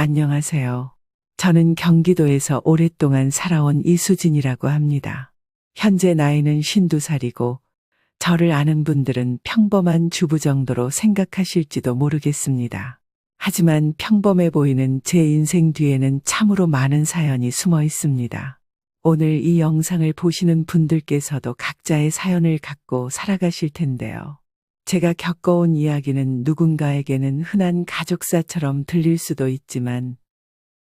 안녕하세요. 저는 경기도에서 오랫동안 살아온 이수진이라고 합니다. 현재 나이는 52살이고 저를 아는 분들은 평범한 주부 정도로 생각하실지도 모르겠습니다. 하지만 평범해 보이는 제 인생 뒤에는 참으로 많은 사연이 숨어 있습니다. 오늘 이 영상을 보시는 분들께서도 각자의 사연을 갖고 살아가실 텐데요. 제가 겪어온 이야기는 누군가에게는 흔한 가족사처럼 들릴 수도 있지만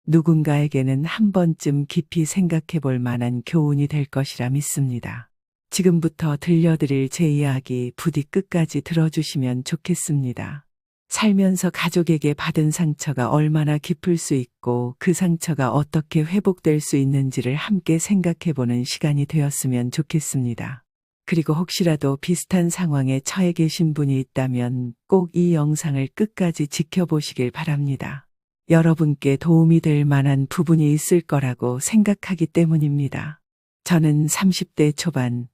누군가에게는 한 번쯤 깊이 생각해 볼 만한 교훈이 될 것이라 믿습니다. 지금부터 들려드릴 제 이야기 부디 끝까지 들어주시면 좋겠습니다. 살면서 가족에게 받은 상처가 얼마나 깊을 수 있고 그 상처가 어떻게 회복될 수 있는지를 함께 생각해 보는 시간이 되었으면 좋겠습니다. 그리고 혹시라도 비슷한 상황에 처해 계신 분이 있다면 꼭 이 영상을 끝까지 지켜보시길 바랍니다. 여러분께 도움이 될 만한 부분이 있을 거라고 생각하기 때문입니다. 저는 30대 초반,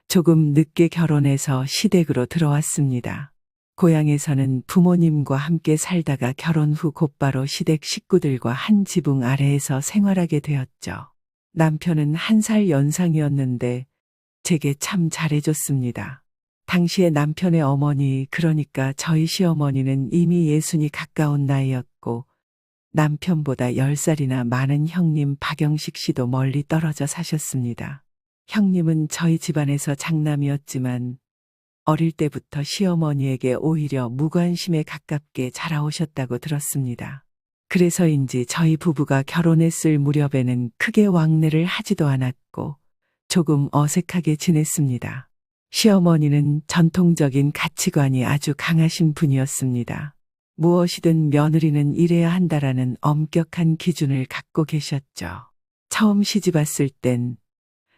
조금 늦게 결혼해서 시댁으로 들어왔습니다. 고향에서는 부모님과 함께 살다가 결혼 후 곧바로 시댁 식구들과 한 지붕 아래에서 생활하게 되었죠. 남편은 1살 연상이었는데 제게 참 잘해줬습니다. 당시에 남편의 어머니, 그러니까 저희 시어머니는 이미 60이 가까운 나이였고 남편보다 10살이나 많은 형님 박영식 씨도 멀리 떨어져 사셨습니다. 형님은 저희 집안에서 장남이었지만 어릴 때부터 시어머니에게 오히려 무관심에 가깝게 자라오셨다고 들었습니다. 그래서인지 저희 부부가 결혼했을 무렵에는 크게 왕래를 하지도 않았고 조금 어색하게 지냈습니다. 시어머니는 전통적인 가치관이 아주 강하신 분이었습니다. 무엇이든 며느리는 이래야 한다라는 엄격한 기준을 갖고 계셨죠. 처음 시집 왔을 땐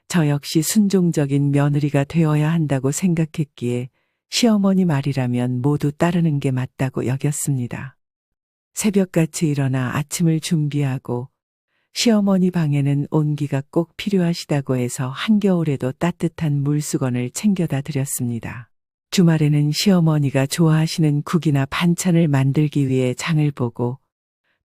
저 역시 순종적인 며느리가 되어야 한다고 생각했기에 시어머니 말이라면 모두 따르는 게 맞다고 여겼습니다. 새벽같이 일어나 아침을 준비하고 시어머니 방에는 온기가 꼭 필요하시다고 해서 한겨울에도 따뜻한 물수건을 챙겨다 드렸습니다. 주말에는 시어머니가 좋아하시는 국이나 반찬을 만들기 위해 장을 보고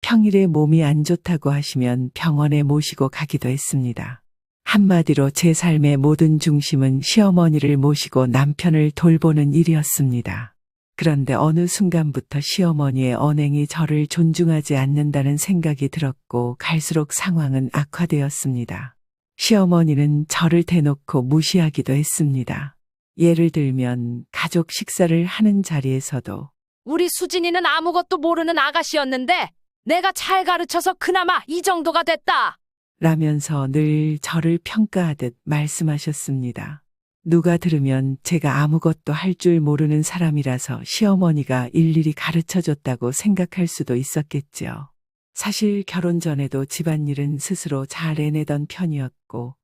평일에 몸이 안 좋다고 하시면 병원에 모시고 가기도 했습니다. 한마디로 제 삶의 모든 중심은 시어머니를 모시고 남편을 돌보는 일이었습니다. 그런데 어느 순간부터 시어머니의 언행이 저를 존중하지 않는다는 생각이 들었고 갈수록 상황은 악화되었습니다. 시어머니는 저를 대놓고 무시하기도 했습니다. 예를 들면 가족 식사를 하는 자리에서도 우리 수진이는 아무것도 모르는 아가씨였는데 내가 잘 가르쳐서 그나마 이 정도가 됐다. 라면서 늘 저를 평가하듯 말씀하셨습니다. 누가 들으면 제가 아무것도 할 줄 모르는 사람이라서 시어머니가 일일이 가르쳐줬다고 생각할 수도 있었겠지요. 사실 결혼 전에도 집안일은 스스로 잘 해내던 편이었고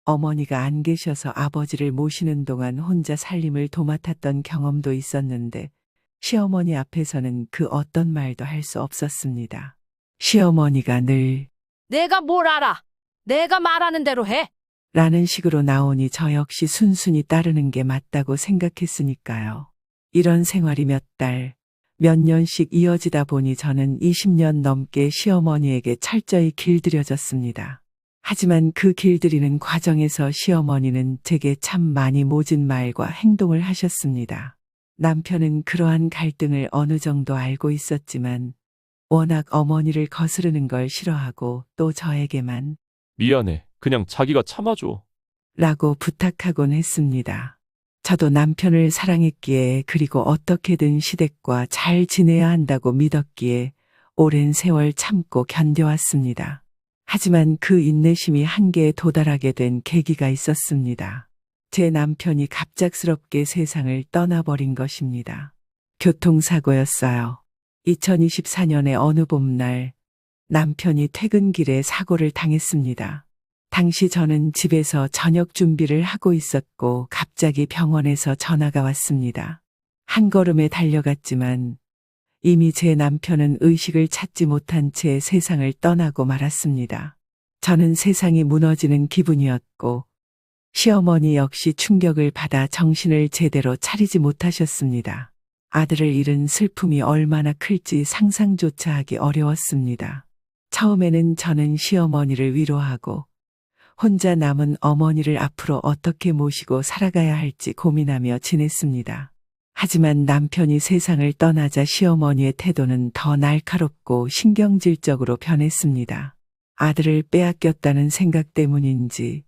어머니가 안 계셔서 아버지를 모시는 동안 혼자 살림을 도맡았던 경험도 있었는데 시어머니 앞에서는 그 어떤 말도 할 수 없었습니다. 시어머니가 늘 내가 뭘 알아? 내가 말하는 대로 해. 라는 식으로 나오니 저 역시 순순히 따르는 게 맞다고 생각했으니까요. 이런 생활이 몇 달, 몇 년씩 이어지다 보니 저는 20년 넘게 시어머니에게 철저히 길들여졌습니다. 하지만 그 길들이는 과정에서 시어머니는 제게 참 많이 모진 말과 행동을 하셨습니다. 남편은 그러한 갈등을 어느 정도 알고 있었지만 워낙 어머니를 거스르는 걸 싫어하고 또 저에게만 미안해. 그냥 자기가 참아줘. 라고 부탁하곤 했습니다. 저도 남편을 사랑했기에 그리고 어떻게든 시댁과 잘 지내야 한다고 믿었기에 오랜 세월 참고 견뎌왔습니다. 하지만 그 인내심이 한계에 도달하게 된 계기가 있었습니다. 제 남편이 갑작스럽게 세상을 떠나버린 것입니다. 교통사고였어요. 2024년의 어느 봄날 남편이 퇴근길에 사고를 당했습니다. 당시 저는 집에서 저녁 준비를 하고 있었고 갑자기 병원에서 전화가 왔습니다. 한 걸음에 달려갔지만 이미 제 남편은 의식을 찾지 못한 채 세상을 떠나고 말았습니다. 저는 세상이 무너지는 기분이었고 시어머니 역시 충격을 받아 정신을 제대로 차리지 못하셨습니다. 아들을 잃은 슬픔이 얼마나 클지 상상조차 하기 어려웠습니다. 처음에는 저는 시어머니를 위로하고 혼자 남은 어머니를 앞으로 어떻게 모시고 살아가야 할지 고민하며 지냈습니다. 하지만 남편이 세상을 떠나자 시어머니의 태도는 더 날카롭고 신경질적으로 변했습니다. 아들을 빼앗겼다는 생각 때문인지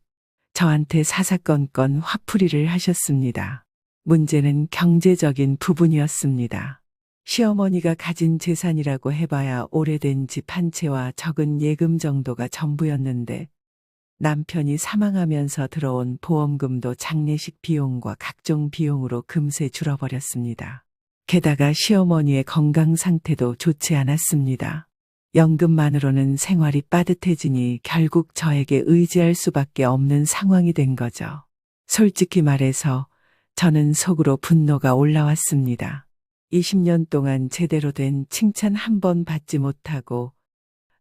저한테 사사건건 화풀이를 하셨습니다. 문제는 경제적인 부분이었습니다. 시어머니가 가진 재산이라고 해봐야 오래된 집 한 채와 적은 예금 정도가 전부였는데 남편이 사망하면서 들어온 보험금도 장례식 비용과 각종 비용으로 금세 줄어버렸습니다. 게다가 시어머니의 건강 상태도 좋지 않았습니다. 연금만으로는 생활이 빠듯해지니 결국 저에게 의지할 수밖에 없는 상황이 된 거죠. 솔직히 말해서 저는 속으로 분노가 올라왔습니다. 20년 동안 제대로 된 칭찬 한 번 받지 못하고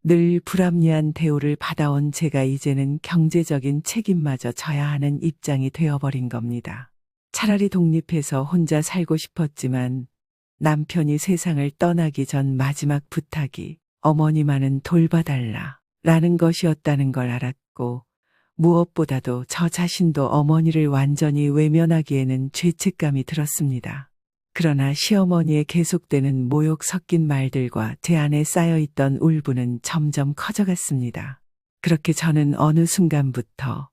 늘 불합리한 대우를 받아온 제가 이제는 경제적인 책임마저 져야 하는 입장이 되어버린 겁니다. 차라리 독립해서 혼자 살고 싶었지만 남편이 세상을 떠나기 전 마지막 부탁이 어머니만은 돌봐달라 라는 것이었다는 걸 알았고 무엇보다도 저 자신도 어머니를 완전히 외면하기에는 죄책감이 들었습니다. 그러나 시어머니의 계속되는 모욕 섞인 말들과 제 안에 쌓여있던 울분은 점점 커져갔습니다. 그렇게 저는 어느 순간부터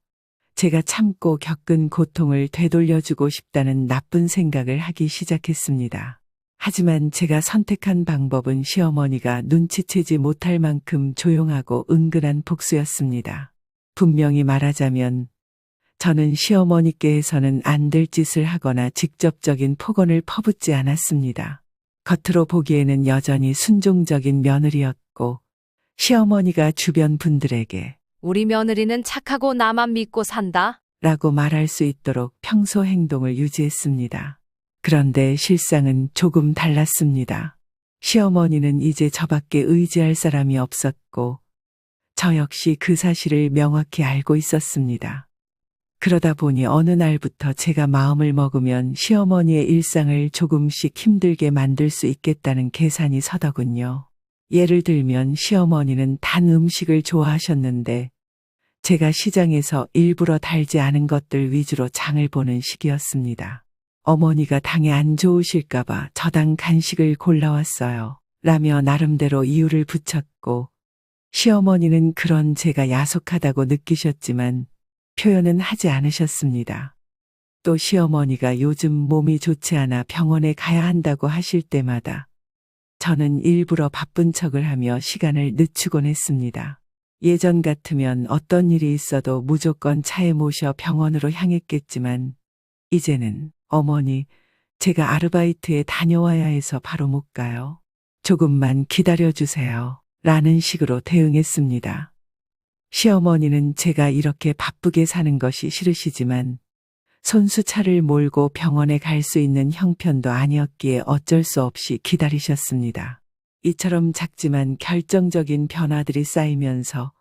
제가 참고 겪은 고통을 되돌려주고 싶다는 나쁜 생각을 하기 시작했습니다. 하지만 제가 선택한 방법은 시어머니가 눈치채지 못할 만큼 조용하고 은근한 복수였습니다. 분명히 말하자면 저는 시어머니께 해서는 안 될 짓을 하거나 직접적인 폭언을 퍼붓지 않았습니다. 겉으로 보기에는 여전히 순종적인 며느리였고 시어머니가 주변 분들에게 우리 며느리는 착하고 나만 믿고 산다. 라고 말할 수 있도록 평소 행동을 유지했습니다. 그런데 실상은 조금 달랐습니다. 시어머니는 이제 저밖에 의지할 사람이 없었고 저 역시 그 사실을 명확히 알고 있었습니다. 그러다 보니 어느 날부터 제가 마음을 먹으면 시어머니의 일상을 조금씩 힘들게 만들 수 있겠다는 계산이 서더군요. 예를 들면 시어머니는 단 음식을 좋아하셨는데 제가 시장에서 일부러 달지 않은 것들 위주로 장을 보는 시기였습니다. 어머니가 당에 안 좋으실까봐 저당 간식을 골라왔어요. 라며 나름대로 이유를 붙였고 시어머니는 그런 제가 야속하다고 느끼셨지만 표현은 하지 않으셨습니다. 또 시어머니가 요즘 몸이 좋지 않아 병원에 가야 한다고 하실 때마다 저는 일부러 바쁜 척을 하며 시간을 늦추곤 했습니다. 예전 같으면 어떤 일이 있어도 무조건 차에 모셔 병원으로 향했겠지만 이제는 어머니, 제가 아르바이트에 다녀와야 해서 바로 못 가요. 조금만 기다려주세요. 라는 식으로 대응했습니다. 시어머니는 제가 이렇게 바쁘게 사는 것이 싫으시지만 손수차를 몰고 병원에 갈 수 있는 형편도 아니었기에 어쩔 수 없이 기다리셨습니다. 이처럼 작지만 결정적인 변화들이 쌓이면서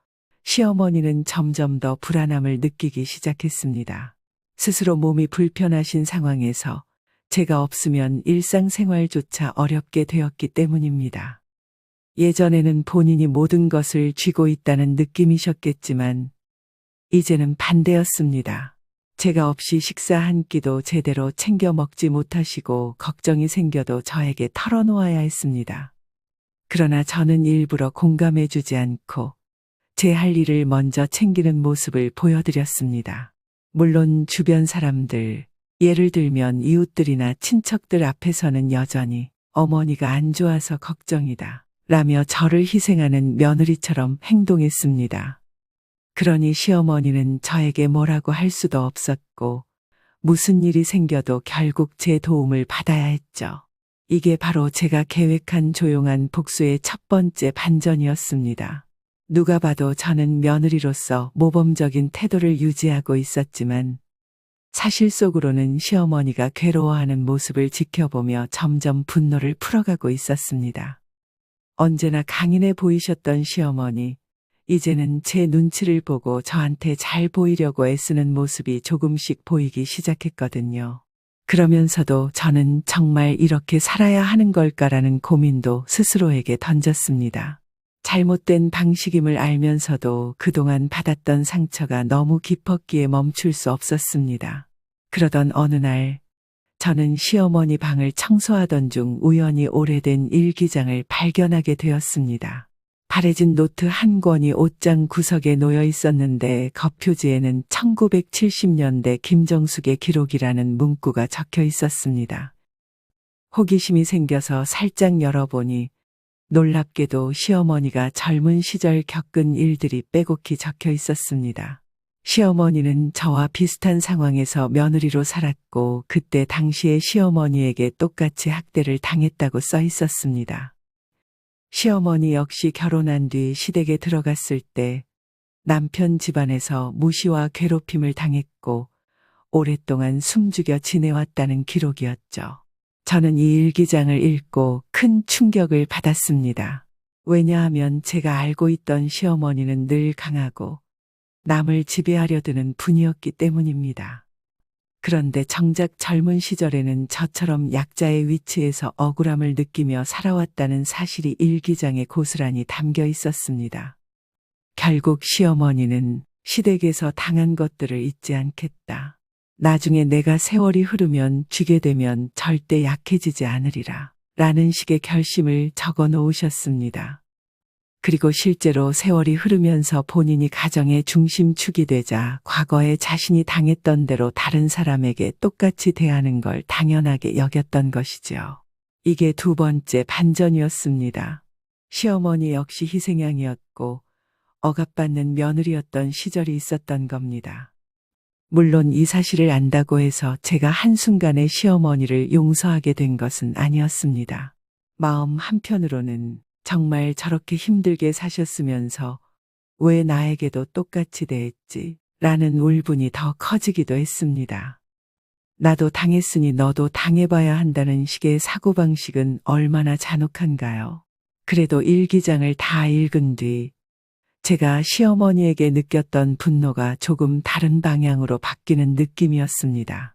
시어머니는 점점 더 불안함을 느끼기 시작했습니다. 스스로 몸이 불편하신 상황에서 제가 없으면 일상생활조차 어렵게 되었기 때문입니다. 예전에는 본인이 모든 것을 쥐고 있다는 느낌이셨겠지만 이제는 반대였습니다. 제가 없이 식사 한 끼도 제대로 챙겨 먹지 못하시고 걱정이 생겨도 저에게 털어놓아야 했습니다. 그러나 저는 일부러 공감해주지 않고 제 할 일을 먼저 챙기는 모습을 보여드렸습니다. 물론 주변 사람들, 예를 들면 이웃들이나 친척들 앞에서는 여전히 어머니가 안 좋아서 걱정이다 라며 저를 희생하는 며느리처럼 행동했습니다. 그러니 시어머니는 저에게 뭐라고 할 수도 없었고 무슨 일이 생겨도 결국 제 도움을 받아야 했죠. 이게 바로 제가 계획한 조용한 복수의 첫 번째 반전이었습니다. 누가 봐도 저는 며느리로서 모범적인 태도를 유지하고 있었지만 사실 속으로는 시어머니가 괴로워하는 모습을 지켜보며 점점 분노를 풀어가고 있었습니다. 언제나 강인해 보이셨던 시어머니, 이제는 제 눈치를 보고 저한테 잘 보이려고 애쓰는 모습이 조금씩 보이기 시작했거든요. 그러면서도 저는 정말 이렇게 살아야 하는 걸까라는 고민도 스스로에게 던졌습니다. 잘못된 방식임을 알면서도 그동안 받았던 상처가 너무 깊었기에 멈출 수 없었습니다. 그러던 어느 날, 저는 시어머니 방을 청소하던 중 우연히 오래된 일기장을 발견하게 되었습니다. 바래진 노트 한 권이 옷장 구석에 놓여 있었는데 겉표지에는 1970년대 김정숙의 기록이라는 문구가 적혀 있었습니다. 호기심이 생겨서 살짝 열어보니 놀랍게도 시어머니가 젊은 시절 겪은 일들이 빼곡히 적혀 있었습니다. 시어머니는 저와 비슷한 상황에서 며느리로 살았고 그때 당시에 시어머니에게 똑같이 학대를 당했다고 써 있었습니다. 시어머니 역시 결혼한 뒤 시댁에 들어갔을 때 남편 집안에서 무시와 괴롭힘을 당했고 오랫동안 숨죽여 지내왔다는 기록이었죠. 저는 이 일기장을 읽고 큰 충격을 받았습니다. 왜냐하면 제가 알고 있던 시어머니는 늘 강하고 남을 지배하려 드는 분이었기 때문입니다. 그런데 정작 젊은 시절에는 저처럼 약자의 위치에서 억울함을 느끼며 살아왔다는 사실이 일기장에 고스란히 담겨 있었습니다. 결국 시어머니는 시댁에서 당한 것들을 잊지 않겠다. 나중에 내가 세월이 흐르면 쥐게 되면 절대 약해지지 않으리라. 라는 식의 결심을 적어 놓으셨습니다. 그리고 실제로 세월이 흐르면서 본인이 가정의 중심축이 되자 과거에 자신이 당했던 대로 다른 사람에게 똑같이 대하는 걸 당연하게 여겼던 것이죠. 이게 두 번째 반전이었습니다. 시어머니 역시 희생양이었고 억압받는 며느리였던 시절이 있었던 겁니다. 물론 이 사실을 안다고 해서 제가 한순간에 시어머니를 용서하게 된 것은 아니었습니다. 마음 한편으로는 정말 저렇게 힘들게 사셨으면서 왜 나에게도 똑같이 대했지? 라는 울분이 더 커지기도 했습니다. 나도 당했으니 너도 당해봐야 한다는 식의 사고방식은 얼마나 잔혹한가요? 그래도 일기장을 다 읽은 뒤 제가 시어머니에게 느꼈던 분노가 조금 다른 방향으로 바뀌는 느낌이었습니다.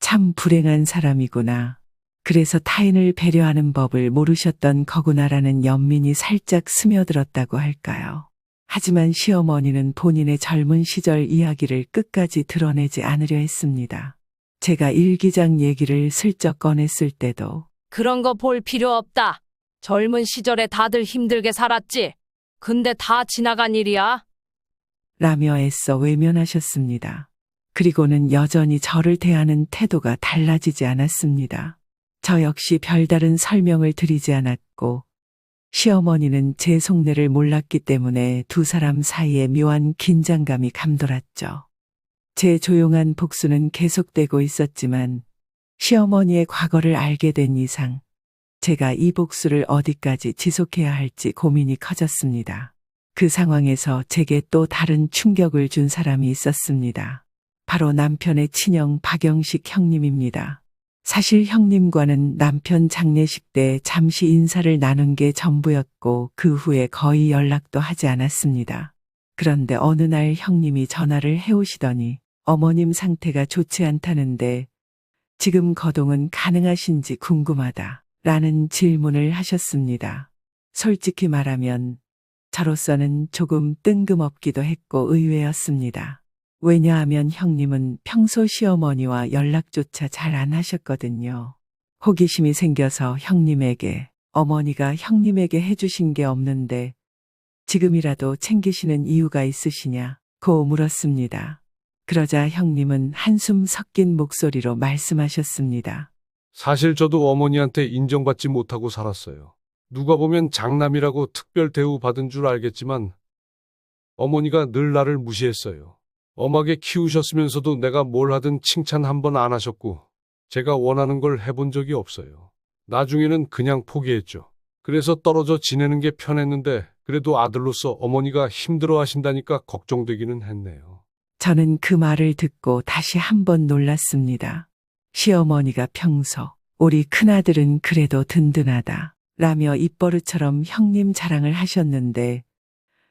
참 불행한 사람이구나. 그래서 타인을 배려하는 법을 모르셨던 거구나라는 연민이 살짝 스며들었다고 할까요? 하지만 시어머니는 본인의 젊은 시절 이야기를 끝까지 드러내지 않으려 했습니다. 제가 일기장 얘기를 슬쩍 꺼냈을 때도 그런 거 볼 필요 없다. 젊은 시절에 다들 힘들게 살았지. 근데 다 지나간 일이야. 라며 애써 외면하셨습니다. 그리고는 여전히 저를 대하는 태도가 달라지지 않았습니다. 저 역시 별다른 설명을 드리지 않았고 시어머니는 제 속내를 몰랐기 때문에 두 사람 사이에 묘한 긴장감이 감돌았죠. 제 조용한 복수는 계속되고 있었지만 시어머니의 과거를 알게 된 이상 제가 이 복수를 어디까지 지속해야 할지 고민이 커졌습니다. 그 상황에서 제게 또 다른 충격을 준 사람이 있었습니다. 바로 남편의 친형 박영식 형님입니다. 사실 형님과는 남편 장례식 때 잠시 인사를 나눈 게 전부였고 그 후에 거의 연락도 하지 않았습니다. 그런데 어느 날 형님이 전화를 해오시더니 어머님 상태가 좋지 않다는데 지금 거동은 가능하신지 궁금하다 라는 질문을 하셨습니다. 솔직히 말하면 저로서는 조금 뜬금없기도 했고 의외였습니다. 왜냐하면 형님은 평소 시어머니와 연락조차 잘 안 하셨거든요. 호기심이 생겨서 형님에게 어머니가 형님에게 해주신 게 없는데 지금이라도 챙기시는 이유가 있으시냐고 물었습니다. 그러자 형님은 한숨 섞인 목소리로 말씀하셨습니다. 사실 저도 어머니한테 인정받지 못하고 살았어요. 누가 보면 장남이라고 특별 대우 받은 줄 알겠지만 어머니가 늘 나를 무시했어요. 엄하게 키우셨으면서도 내가 뭘 하든 칭찬 한 번 안 하셨고 제가 원하는 걸 해본 적이 없어요. 나중에는 그냥 포기했죠. 그래서 떨어져 지내는 게 편했는데 그래도 아들로서 어머니가 힘들어 하신다니까 걱정되기는 했네요. 저는 그 말을 듣고 다시 한번 놀랐습니다. 시어머니가 평소 우리 큰아들은 그래도 든든하다 라며 입버릇처럼 형님 자랑을 하셨는데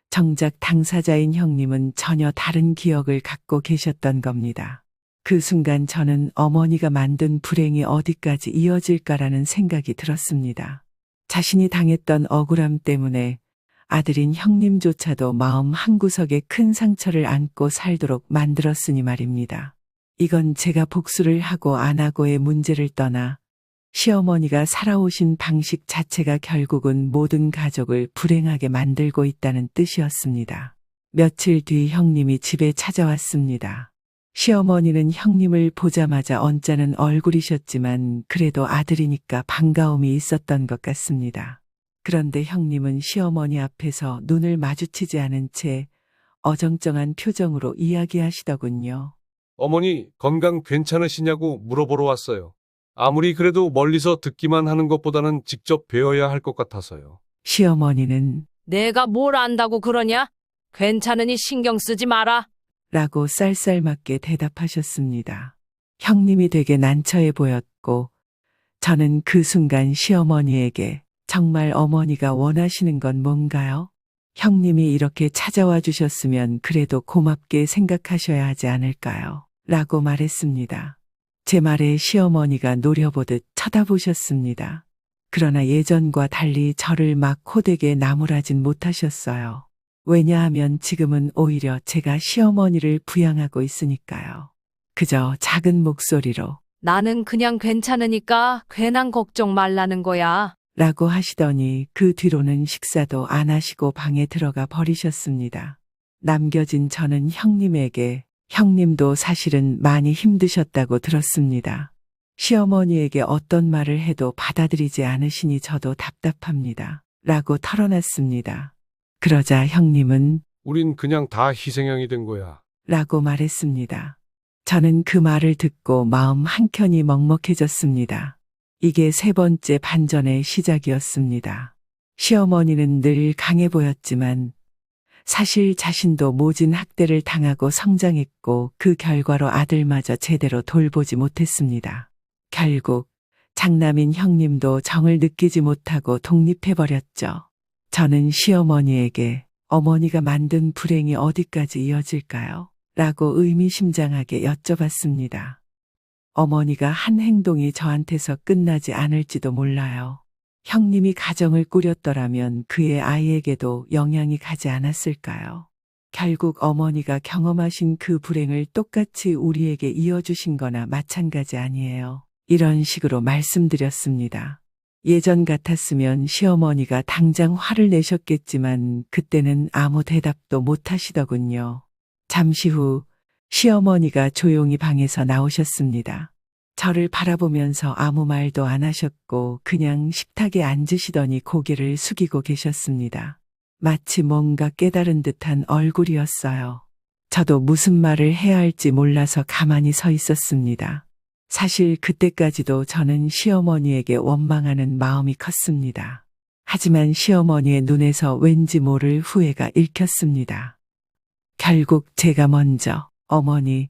정작 당사자인 형님은 전혀 다른 기억을 갖고 계셨던 겁니다. 그 순간 저는 어머니가 만든 불행이 어디까지 이어질까라는 생각이 들었습니다. 자신이 당했던 억울함 때문에 아들인 형님조차도 마음 한구석에 큰 상처를 안고 살도록 만들었으니 말입니다. 이건 제가 복수를 하고 안 하고의 문제를 떠나 시어머니가 살아오신 방식 자체가 결국은 모든 가족을 불행하게 만들고 있다는 뜻이었습니다. 며칠 뒤 형님이 집에 찾아왔습니다. 시어머니는 형님을 보자마자 언짢은 얼굴이셨지만 그래도 아들이니까 반가움이 있었던 것 같습니다. 그런데 형님은 시어머니 앞에서 눈을 마주치지 않은 채 어정쩡한 표정으로 이야기하시더군요. 어머니, 건강 괜찮으시냐고 물어보러 왔어요. 아무리 그래도 멀리서 듣기만 하는 것보다는 직접 뵈어야 할 것 같아서요. 시어머니는 내가 뭘 안다고 그러냐? 괜찮으니 신경 쓰지 마라. 라고 쌀쌀맞게 대답하셨습니다. 형님이 되게 난처해 보였고 저는 그 순간 시어머니에게 정말 어머니가 원하시는 건 뭔가요? 형님이 이렇게 찾아와 주셨으면 그래도 고맙게 생각하셔야 하지 않을까요? 라고 말했습니다. 제 말에 시어머니가 노려보듯 쳐다보셨습니다. 그러나 예전과 달리 저를 막 호되게 나무라진 못하셨어요. 왜냐하면 지금은 오히려 제가 시어머니를 부양하고 있으니까요. 그저 작은 목소리로 나는 그냥 괜찮으니까 괜한 걱정 말라는 거야. 라고 하시더니 그 뒤로는 식사도 안 하시고 방에 들어가 버리셨습니다. 남겨진 저는 형님에게 형님도 사실은 많이 힘드셨다고 들었습니다. 시어머니에게 어떤 말을 해도 받아들이지 않으시니 저도 답답합니다. 라고 털어놨습니다. 그러자 형님은 우린 그냥 다 희생양이 된 거야. 라고 말했습니다. 저는 그 말을 듣고 마음 한켠이 먹먹해졌습니다. 이게 세 번째 반전의 시작이었습니다. 시어머니는 늘 강해 보였지만 사실 자신도 모진 학대를 당하고 성장했고 그 결과로 아들마저 제대로 돌보지 못했습니다. 결국 장남인 형님도 정을 느끼지 못하고 독립해버렸죠. 저는 시어머니에게 어머니가 만든 불행이 어디까지 이어질까요? 라고 의미심장하게 여쭤봤습니다. 어머니가 한 행동이 저한테서 끝나지 않을지도 몰라요. 형님이 가정을 꾸렸더라면 그의 아이에게도 영향이 가지 않았을까요? 결국 어머니가 경험하신 그 불행을 똑같이 우리에게 이어주신 거나 마찬가지 아니에요. 이런 식으로 말씀드렸습니다. 예전 같았으면 시어머니가 당장 화를 내셨겠지만 그때는 아무 대답도 못 하시더군요. 잠시 후 시어머니가 조용히 방에서 나오셨습니다. 저를 바라보면서 아무 말도 안 하셨고 그냥 식탁에 앉으시더니 고개를 숙이고 계셨습니다. 마치 뭔가 깨달은 듯한 얼굴이었어요. 저도 무슨 말을 해야 할지 몰라서 가만히 서 있었습니다. 사실 그때까지도 저는 시어머니에게 원망하는 마음이 컸습니다. 하지만 시어머니의 눈에서 왠지 모를 후회가 읽혔습니다. 결국 제가 먼저 어머니,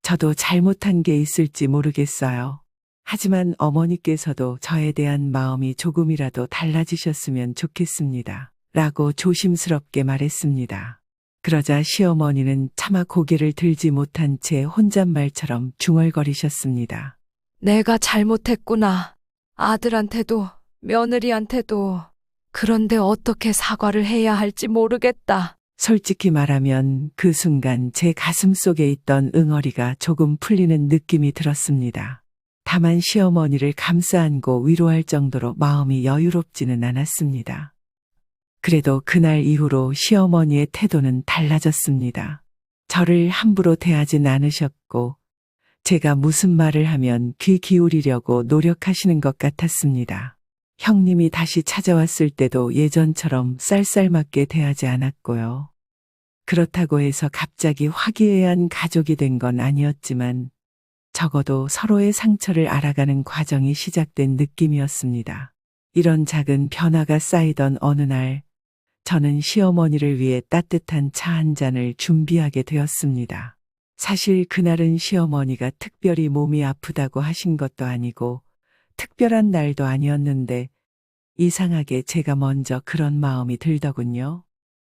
저도 잘못한 게 있을지 모르겠어요. 하지만 어머니께서도 저에 대한 마음이 조금이라도 달라지셨으면 좋겠습니다. 라고 조심스럽게 말했습니다. 그러자 시어머니는 차마 고개를 들지 못한 채 혼잣말처럼 중얼거리셨습니다. 내가 잘못했구나. 아들한테도 며느리한테도. 그런데 어떻게 사과를 해야 할지 모르겠다. 솔직히 말하면 그 순간 제 가슴 속에 있던 응어리가 조금 풀리는 느낌이 들었습니다. 다만 시어머니를 감싸 안고 위로할 정도로 마음이 여유롭지는 않았습니다. 그래도 그날 이후로 시어머니의 태도는 달라졌습니다. 저를 함부로 대하진 않으셨고 제가 무슨 말을 하면 귀 기울이려고 노력하시는 것 같았습니다. 형님이 다시 찾아왔을 때도 예전처럼 쌀쌀맞게 대하지 않았고요. 그렇다고 해서 갑자기 화기애애한 가족이 된 건 아니었지만 적어도 서로의 상처를 알아가는 과정이 시작된 느낌이었습니다. 이런 작은 변화가 쌓이던 어느 날 저는 시어머니를 위해 따뜻한 차 한 잔을 준비하게 되었습니다. 사실 그날은 시어머니가 특별히 몸이 아프다고 하신 것도 아니고 특별한 날도 아니었는데 이상하게 제가 먼저 그런 마음이 들더군요.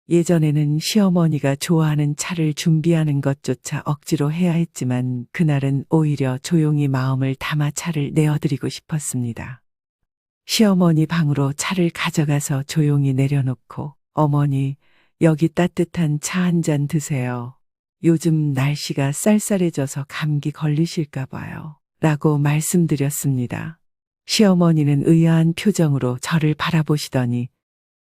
예전에는 시어머니가 좋아하는 차를 준비하는 것조차 억지로 해야 했지만 그날은 오히려 조용히 마음을 담아 차를 내어드리고 싶었습니다. 시어머니 방으로 차를 가져가서 조용히 내려놓고 어머니, 여기 따뜻한 차 한 잔 드세요. 요즘 날씨가 쌀쌀해져서 감기 걸리실까 봐요. 라고 말씀드렸습니다. 시어머니는 의아한 표정으로 저를 바라보시더니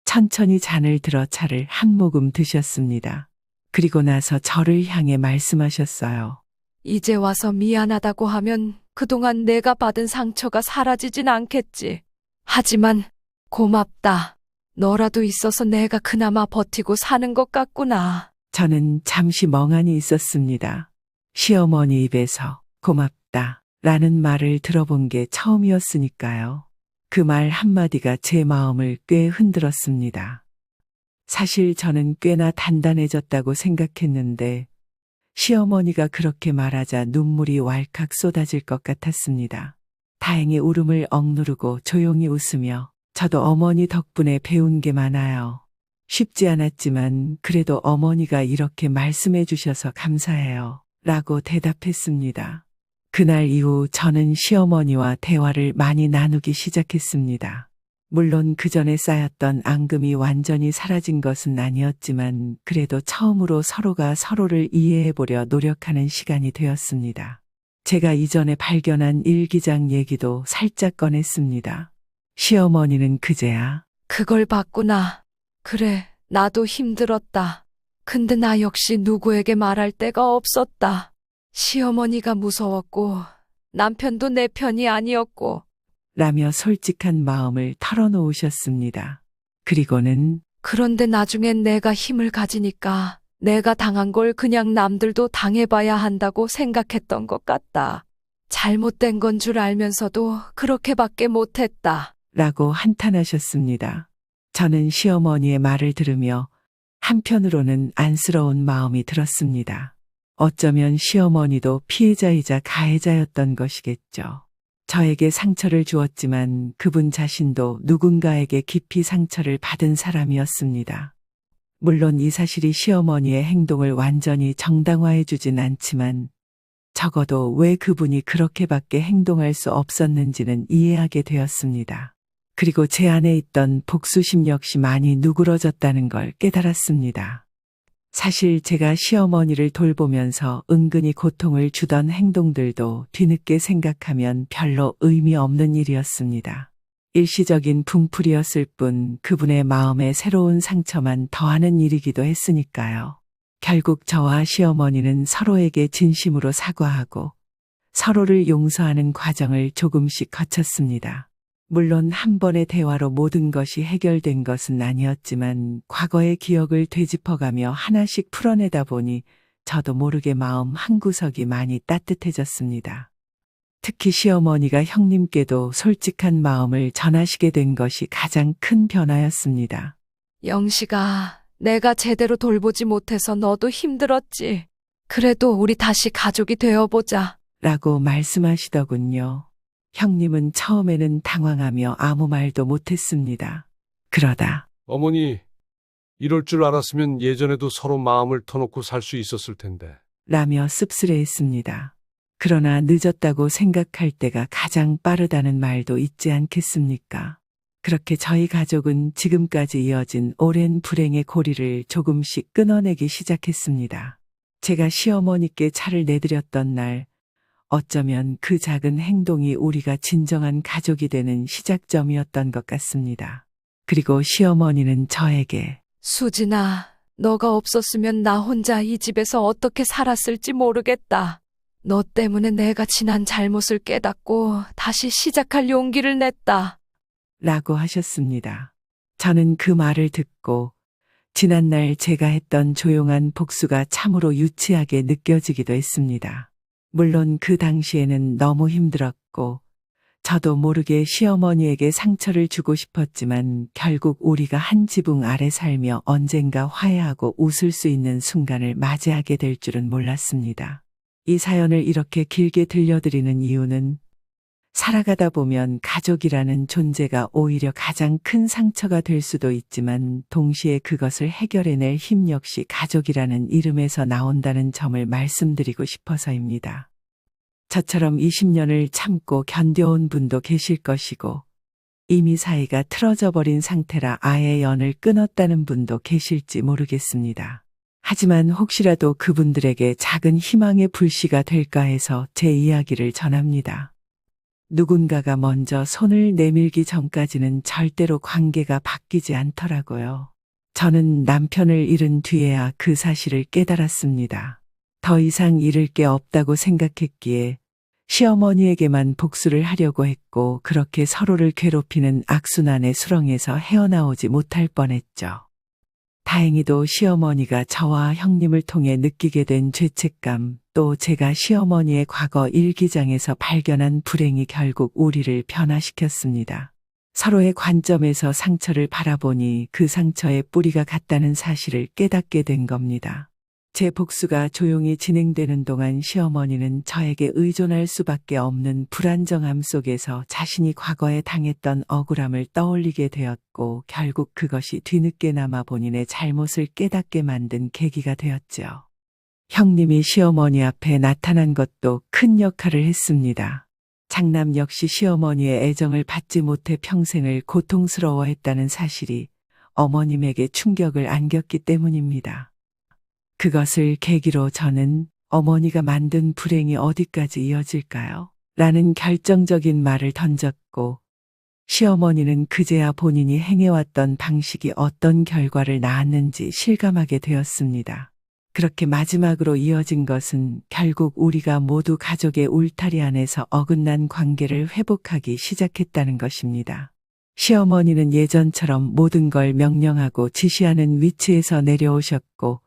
천천히 잔을 들어 차를 한 모금 드셨습니다. 그리고 나서 저를 향해 말씀하셨어요. 이제 와서 미안하다고 하면 그동안 내가 받은 상처가 사라지진 않겠지. 하지만 고맙다. 너라도 있어서 내가 그나마 버티고 사는 것 같구나. 저는 잠시 멍하니 있었습니다. 시어머니 입에서 고맙다 라는 말을 들어본 게 처음이었으니까요. 그 말 한마디가 제 마음을 꽤 흔들었습니다. 사실 저는 꽤나 단단해졌다고 생각했는데 시어머니가 그렇게 말하자 눈물이 왈칵 쏟아질 것 같았습니다. 다행히 울음을 억누르고 조용히 웃으며 저도 어머니 덕분에 배운 게 많아요. 쉽지 않았지만 그래도 어머니가 이렇게 말씀해 주셔서 감사해요. 라고 대답했습니다. 그날 이후 저는 시어머니와 대화를 많이 나누기 시작했습니다. 물론 그 전에 쌓였던 앙금이 완전히 사라진 것은 아니었지만 그래도 처음으로 서로가 서로를 이해해보려 노력하는 시간이 되었습니다. 제가 이전에 발견한 일기장 얘기도 살짝 꺼냈습니다. 시어머니는 그제야 그걸 봤구나. 그래, 나도 힘들었다. 근데 나 역시 누구에게 말할 데가 없었다. 시어머니가 무서웠고 남편도 내 편이 아니었고 라며 솔직한 마음을 털어놓으셨습니다. 그리고는 그런데 나중엔 내가 힘을 가지니까 내가 당한 걸 그냥 남들도 당해봐야 한다고 생각했던 것 같다. 잘못된 건 줄 알면서도 그렇게밖에 못했다. 라고 한탄하셨습니다. 저는 시어머니의 말을 들으며 한편으로는 안쓰러운 마음이 들었습니다. 어쩌면 시어머니도 피해자이자 가해자였던 것이겠죠. 저에게 상처를 주었지만 그분 자신도 누군가에게 깊이 상처를 받은 사람이었습니다. 물론 이 사실이 시어머니의 행동을 완전히 정당화해 주진 않지만 적어도 왜 그분이 그렇게밖에 행동할 수 없었는지는 이해하게 되었습니다. 그리고 제 안에 있던 복수심 역시 많이 누그러졌다는 걸 깨달았습니다. 사실 제가 시어머니를 돌보면서 은근히 고통을 주던 행동들도 뒤늦게 생각하면 별로 의미 없는 일이었습니다. 일시적인 붕풀이었을 뿐 그분의 마음에 새로운 상처만 더하는 일이기도 했으니까요. 결국 저와 시어머니는 서로에게 진심으로 사과하고 서로를 용서하는 과정을 조금씩 거쳤습니다. 물론 한 번의 대화로 모든 것이 해결된 것은 아니었지만 과거의 기억을 되짚어가며 하나씩 풀어내다 보니 저도 모르게 마음 한구석이 많이 따뜻해졌습니다. 특히 시어머니가 형님께도 솔직한 마음을 전하시게 된 것이 가장 큰 변화였습니다. 영식아, 내가 제대로 돌보지 못해서 너도 힘들었지. 그래도 우리 다시 가족이 되어보자. 라고 말씀하시더군요. 형님은 처음에는 당황하며 아무 말도 못했습니다. 그러다 어머니, 이럴 줄 알았으면 예전에도 서로 마음을 터놓고 살 수 있었을 텐데. 라며 씁쓸해했습니다. 그러나 늦었다고 생각할 때가 가장 빠르다는 말도 있지 않겠습니까? 그렇게 저희 가족은 지금까지 이어진 오랜 불행의 고리를 조금씩 끊어내기 시작했습니다. 제가 시어머니께 차를 내드렸던 날, 어쩌면 그 작은 행동이 우리가 진정한 가족이 되는 시작점이었던 것 같습니다. 그리고 시어머니는 저에게 수진아, 너가 없었으면 나 혼자 이 집에서 어떻게 살았을지 모르겠다. 너 때문에 내가 지난 잘못을 깨닫고 다시 시작할 용기를 냈다. 라고 하셨습니다. 저는 그 말을 듣고 지난날 제가 했던 조용한 복수가 참으로 유치하게 느껴지기도 했습니다. 물론 그 당시에는 너무 힘들었고 저도 모르게 시어머니에게 상처를 주고 싶었지만 결국 우리가 한 지붕 아래 살며 언젠가 화해하고 웃을 수 있는 순간을 맞이하게 될 줄은 몰랐습니다. 이 사연을 이렇게 길게 들려드리는 이유는 살아가다 보면 가족이라는 존재가 오히려 가장 큰 상처가 될 수도 있지만 동시에 그것을 해결해낼 힘 역시 가족이라는 이름에서 나온다는 점을 말씀드리고 싶어서입니다. 저처럼 20년을 참고 견뎌온 분도 계실 것이고 이미 사이가 틀어져 버린 상태라 아예 연을 끊었다는 분도 계실지 모르겠습니다. 하지만 혹시라도 그분들에게 작은 희망의 불씨가 될까 해서 제 이야기를 전합니다. 누군가가 먼저 손을 내밀기 전까지는 절대로 관계가 바뀌지 않더라고요. 저는 남편을 잃은 뒤에야 그 사실을 깨달았습니다. 더 이상 잃을 게 없다고 생각했기에 시어머니에게만 복수를 하려고 했고 그렇게 서로를 괴롭히는 악순환의 수렁에서 헤어나오지 못할 뻔했죠. 다행히도 시어머니가 저와 형님을 통해 느끼게 된 죄책감, 또 제가 시어머니의 과거 일기장에서 발견한 불행이 결국 우리를 변화시켰습니다. 서로의 관점에서 상처를 바라보니 그 상처에 뿌리가 같다는 사실을 깨닫게 된 겁니다. 제 복수가 조용히 진행되는 동안 시어머니는 저에게 의존할 수밖에 없는 불안정함 속에서 자신이 과거에 당했던 억울함을 떠올리게 되었고 결국 그것이 뒤늦게나마 본인의 잘못을 깨닫게 만든 계기가 되었죠. 형님이 시어머니 앞에 나타난 것도 큰 역할을 했습니다. 장남 역시 시어머니의 애정을 받지 못해 평생을 고통스러워했다는 사실이 어머님에게 충격을 안겼기 때문입니다. 그것을 계기로 저는 어머니가 만든 불행이 어디까지 이어질까요? 라는 결정적인 말을 던졌고 시어머니는 그제야 본인이 행해왔던 방식이 어떤 결과를 낳았는지 실감하게 되었습니다. 그렇게 마지막으로 이어진 것은 결국 우리가 모두 가족의 울타리 안에서 어긋난 관계를 회복하기 시작했다는 것입니다. 시어머니는 예전처럼 모든 걸 명령하고 지시하는 위치에서 내려오셨고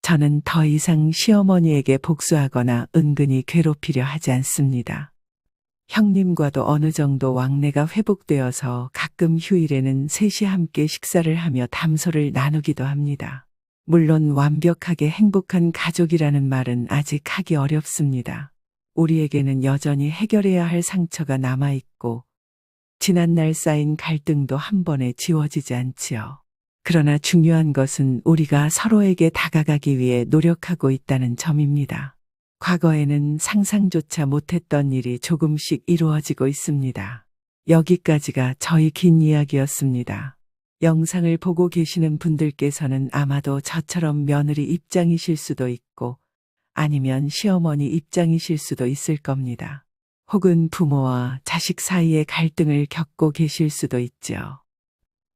저는 더 이상 시어머니에게 복수하거나 은근히 괴롭히려 하지 않습니다. 형님과도 어느 정도 왕래가 회복되어서 가끔 휴일에는 셋이 함께 식사를 하며 담소를 나누기도 합니다. 물론 완벽하게 행복한 가족이라는 말은 아직 하기 어렵습니다. 우리에게는 여전히 해결해야 할 상처가 남아있고 지난날 쌓인 갈등도 한 번에 지워지지 않지요. 그러나 중요한 것은 우리가 서로에게 다가가기 위해 노력하고 있다는 점입니다. 과거에는 상상조차 못했던 일이 조금씩 이루어지고 있습니다. 여기까지가 저희 긴 이야기였습니다. 영상을 보고 계시는 분들께서는 아마도 저처럼 며느리 입장이실 수도 있고 아니면 시어머니 입장이실 수도 있을 겁니다. 혹은 부모와 자식 사이의 갈등을 겪고 계실 수도 있죠.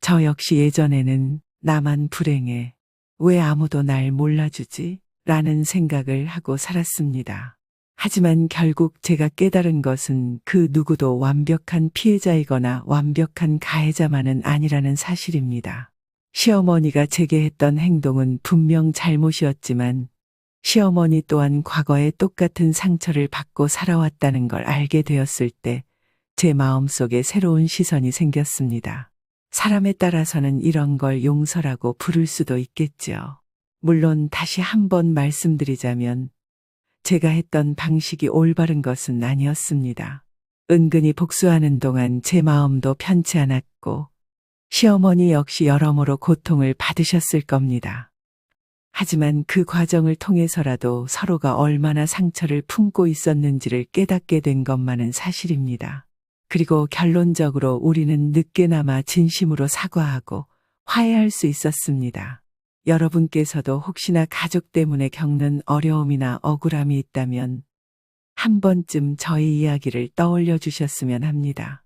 저 역시 예전에는 나만 불행해, 왜 아무도 날 몰라주지? 라는 생각을 하고 살았습니다. 하지만 결국 제가 깨달은 것은 그 누구도 완벽한 피해자이거나 완벽한 가해자만은 아니라는 사실입니다. 시어머니가 제게 했던 행동은 분명 잘못이었지만 시어머니 또한 과거에 똑같은 상처를 받고 살아왔다는 걸 알게 되었을 때 제 마음속에 새로운 시선이 생겼습니다. 사람에 따라서는 이런 걸 용서라고 부를 수도 있겠죠. 물론 다시 한번 말씀드리자면 제가 했던 방식이 올바른 것은 아니었습니다. 은근히 복수하는 동안 제 마음도 편치 않았고 시어머니 역시 여러모로 고통을 받으셨을 겁니다. 하지만 그 과정을 통해서라도 서로가 얼마나 상처를 품고 있었는지를 깨닫게 된 것만은 사실입니다. 그리고 결론적으로 우리는 늦게나마 진심으로 사과하고 화해할 수 있었습니다. 여러분께서도 혹시나 가족 때문에 겪는 어려움이나 억울함이 있다면 한 번쯤 저희 이야기를 떠올려 주셨으면 합니다.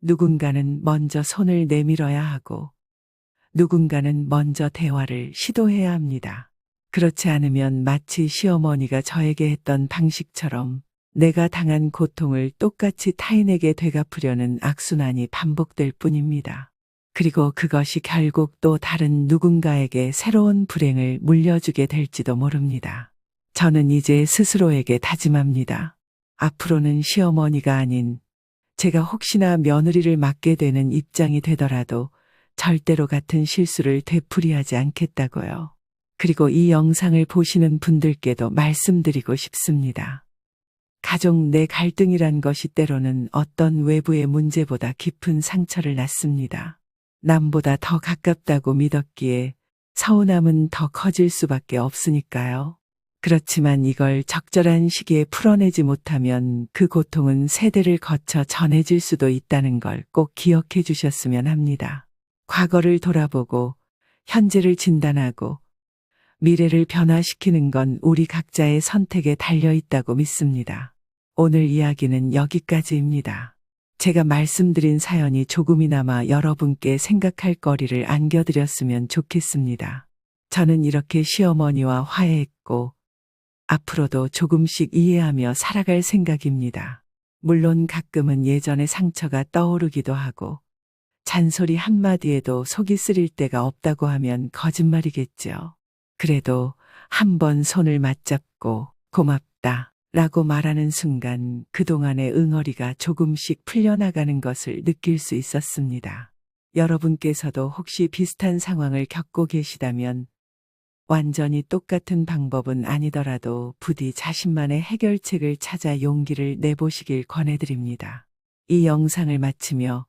누군가는 먼저 손을 내밀어야 하고 누군가는 먼저 대화를 시도해야 합니다. 그렇지 않으면 마치 시어머니가 저에게 했던 방식처럼 내가 당한 고통을 똑같이 타인에게 되갚으려는 악순환이 반복될 뿐입니다. 그리고 그것이 결국 또 다른 누군가에게 새로운 불행을 물려주게 될지도 모릅니다. 저는 이제 스스로에게 다짐합니다. 앞으로는 시어머니가 아닌 제가 혹시나 며느리를 맡게 되는 입장이 되더라도 절대로 같은 실수를 되풀이하지 않겠다고요. 그리고 이 영상을 보시는 분들께도 말씀드리고 싶습니다. 가족 내 갈등이란 것이 때로는 어떤 외부의 문제보다 깊은 상처를 낳습니다. 남보다 더 가깝다고 믿었기에 서운함은 더 커질 수밖에 없으니까요. 그렇지만 이걸 적절한 시기에 풀어내지 못하면 그 고통은 세대를 거쳐 전해질 수도 있다는 걸 꼭 기억해 주셨으면 합니다. 과거를 돌아보고 현재를 진단하고 미래를 변화시키는 건 우리 각자의 선택에 달려 있다고 믿습니다. 오늘 이야기는 여기까지입니다. 제가 말씀드린 사연이 조금이나마 여러분께 생각할 거리를 안겨드렸으면 좋겠습니다. 저는 이렇게 시어머니와 화해했고 앞으로도 조금씩 이해하며 살아갈 생각입니다. 물론 가끔은 예전의 상처가 떠오르기도 하고 잔소리 한마디에도 속이 쓰릴 때가 없다고 하면 거짓말이겠죠. 그래도 한번 손을 맞잡고 고맙다 라고 말하는 순간 그동안의 응어리가 조금씩 풀려나가는 것을 느낄 수 있었습니다. 여러분께서도 혹시 비슷한 상황을 겪고 계시다면 완전히 똑같은 방법은 아니더라도 부디 자신만의 해결책을 찾아 용기를 내보시길 권해드립니다. 이 영상을 마치며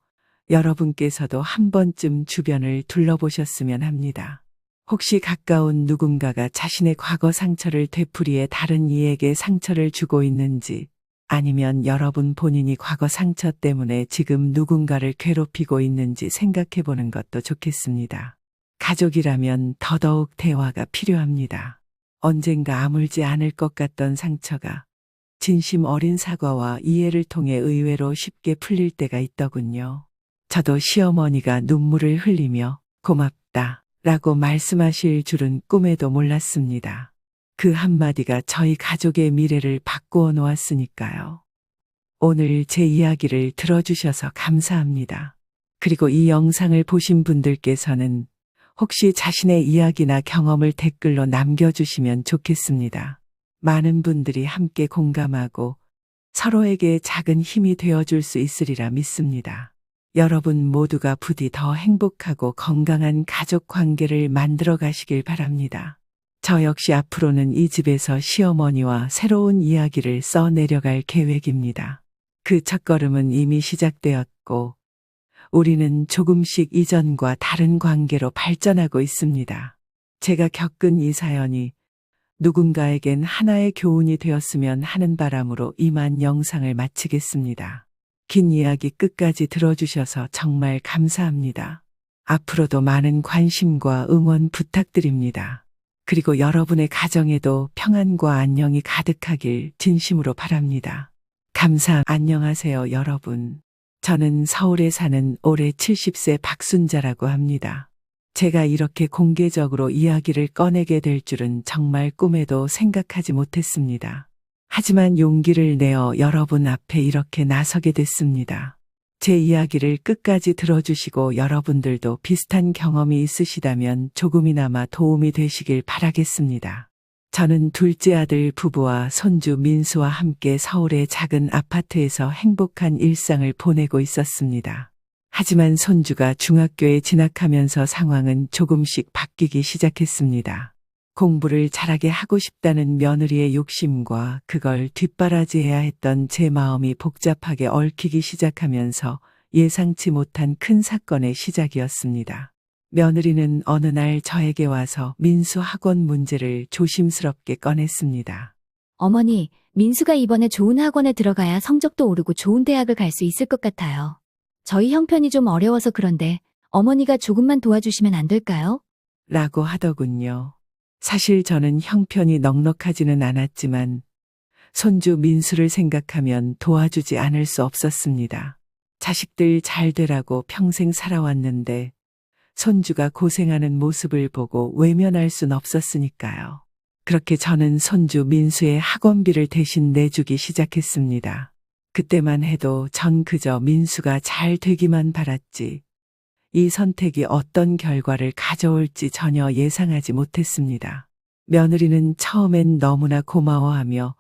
여러분께서도 한 번쯤 주변을 둘러보셨으면 합니다. 혹시 가까운 누군가가 자신의 과거 상처를 되풀이해 다른 이에게 상처를 주고 있는지, 아니면 여러분 본인이 과거 상처 때문에 지금 누군가를 괴롭히고 있는지 생각해 보는 것도 좋겠습니다. 가족이라면 더더욱 대화가 필요합니다. 언젠가 아물지 않을 것 같던 상처가 진심 어린 사과와 이해를 통해 의외로 쉽게 풀릴 때가 있더군요. 저도 시어머니가 눈물을 흘리며 고맙다 라고 말씀하실 줄은 꿈에도 몰랐습니다. 그 한마디가 저희 가족의 미래를 바꾸어 놓았으니까요. 오늘 제 이야기를 들어주셔서 감사합니다. 그리고 이 영상을 보신 분들께서는 혹시 자신의 이야기나 경험을 댓글로 남겨주시면 좋겠습니다. 많은 분들이 함께 공감하고 서로에게 작은 힘이 되어줄 수 있으리라 믿습니다. 여러분 모두가 부디 더 행복하고 건강한 가족 관계를 만들어 가시길 바랍니다. 저 역시 앞으로는 이 집에서 시어머니와 새로운 이야기를 써내려갈 계획입니다. 그 첫걸음은 이미 시작되었고 우리는 조금씩 이전과 다른 관계로 발전하고 있습니다. 제가 겪은 이 사연이 누군가에겐 하나의 교훈이 되었으면 하는 바람으로 이만 영상을 마치겠습니다. 긴 이야기 끝까지 들어주셔서 정말 감사합니다. 앞으로도 많은 관심과 응원 부탁드립니다. 그리고 여러분의 가정에도 평안과 안녕이 가득하길 진심으로 바랍니다. 안녕하세요 여러분. 저는 서울에 사는 올해 70세 박순자라고 합니다. 제가 이렇게 공개적으로 이야기를 꺼내게 될 줄은 정말 꿈에도 생각하지 못했습니다. 하지만 용기를 내어 여러분 앞에 이렇게 나서게 됐습니다. 제 이야기를 끝까지 들어주시고 여러분들도 비슷한 경험이 있으시다면 조금이나마 도움이 되시길 바라겠습니다. 저는 둘째 아들 부부와 손주 민수와 함께 서울의 작은 아파트에서 행복한 일상을 보내고 있었습니다. 하지만 손주가 중학교에 진학하면서 상황은 조금씩 바뀌기 시작했습니다. 공부를 잘하게 하고 싶다는 며느리의 욕심과 그걸 뒷바라지해야 했던 제 마음이 복잡하게 얽히기 시작하면서 예상치 못한 큰 사건의 시작이었습니다. 며느리는 어느 날 저에게 와서 민수 학원 문제를 조심스럽게 꺼냈습니다. 어머니, 민수가 이번에 좋은 학원에 들어가야 성적도 오르고 좋은 대학을 갈 수 있을 것 같아요. 저희 형편이 좀 어려워서 그런데 어머니가 조금만 도와주시면 안 될까요? 라고 하더군요. 사실 저는 형편이 넉넉하지는 않았지만 손주 민수를 생각하면 도와주지 않을 수 없었습니다. 자식들 잘 되라고 평생 살아왔는데 손주가 고생하는 모습을 보고 외면할 순 없었으니까요. 그렇게 저는 손주 민수의 학원비를 대신 내주기 시작했습니다. 그때만 해도 전 그저 민수가 잘 되기만 바랐지 이 선택이 어떤 결과를 가져올지 전혀 예상하지 못했습니다. 며느리는 처음엔 너무나 고마워하며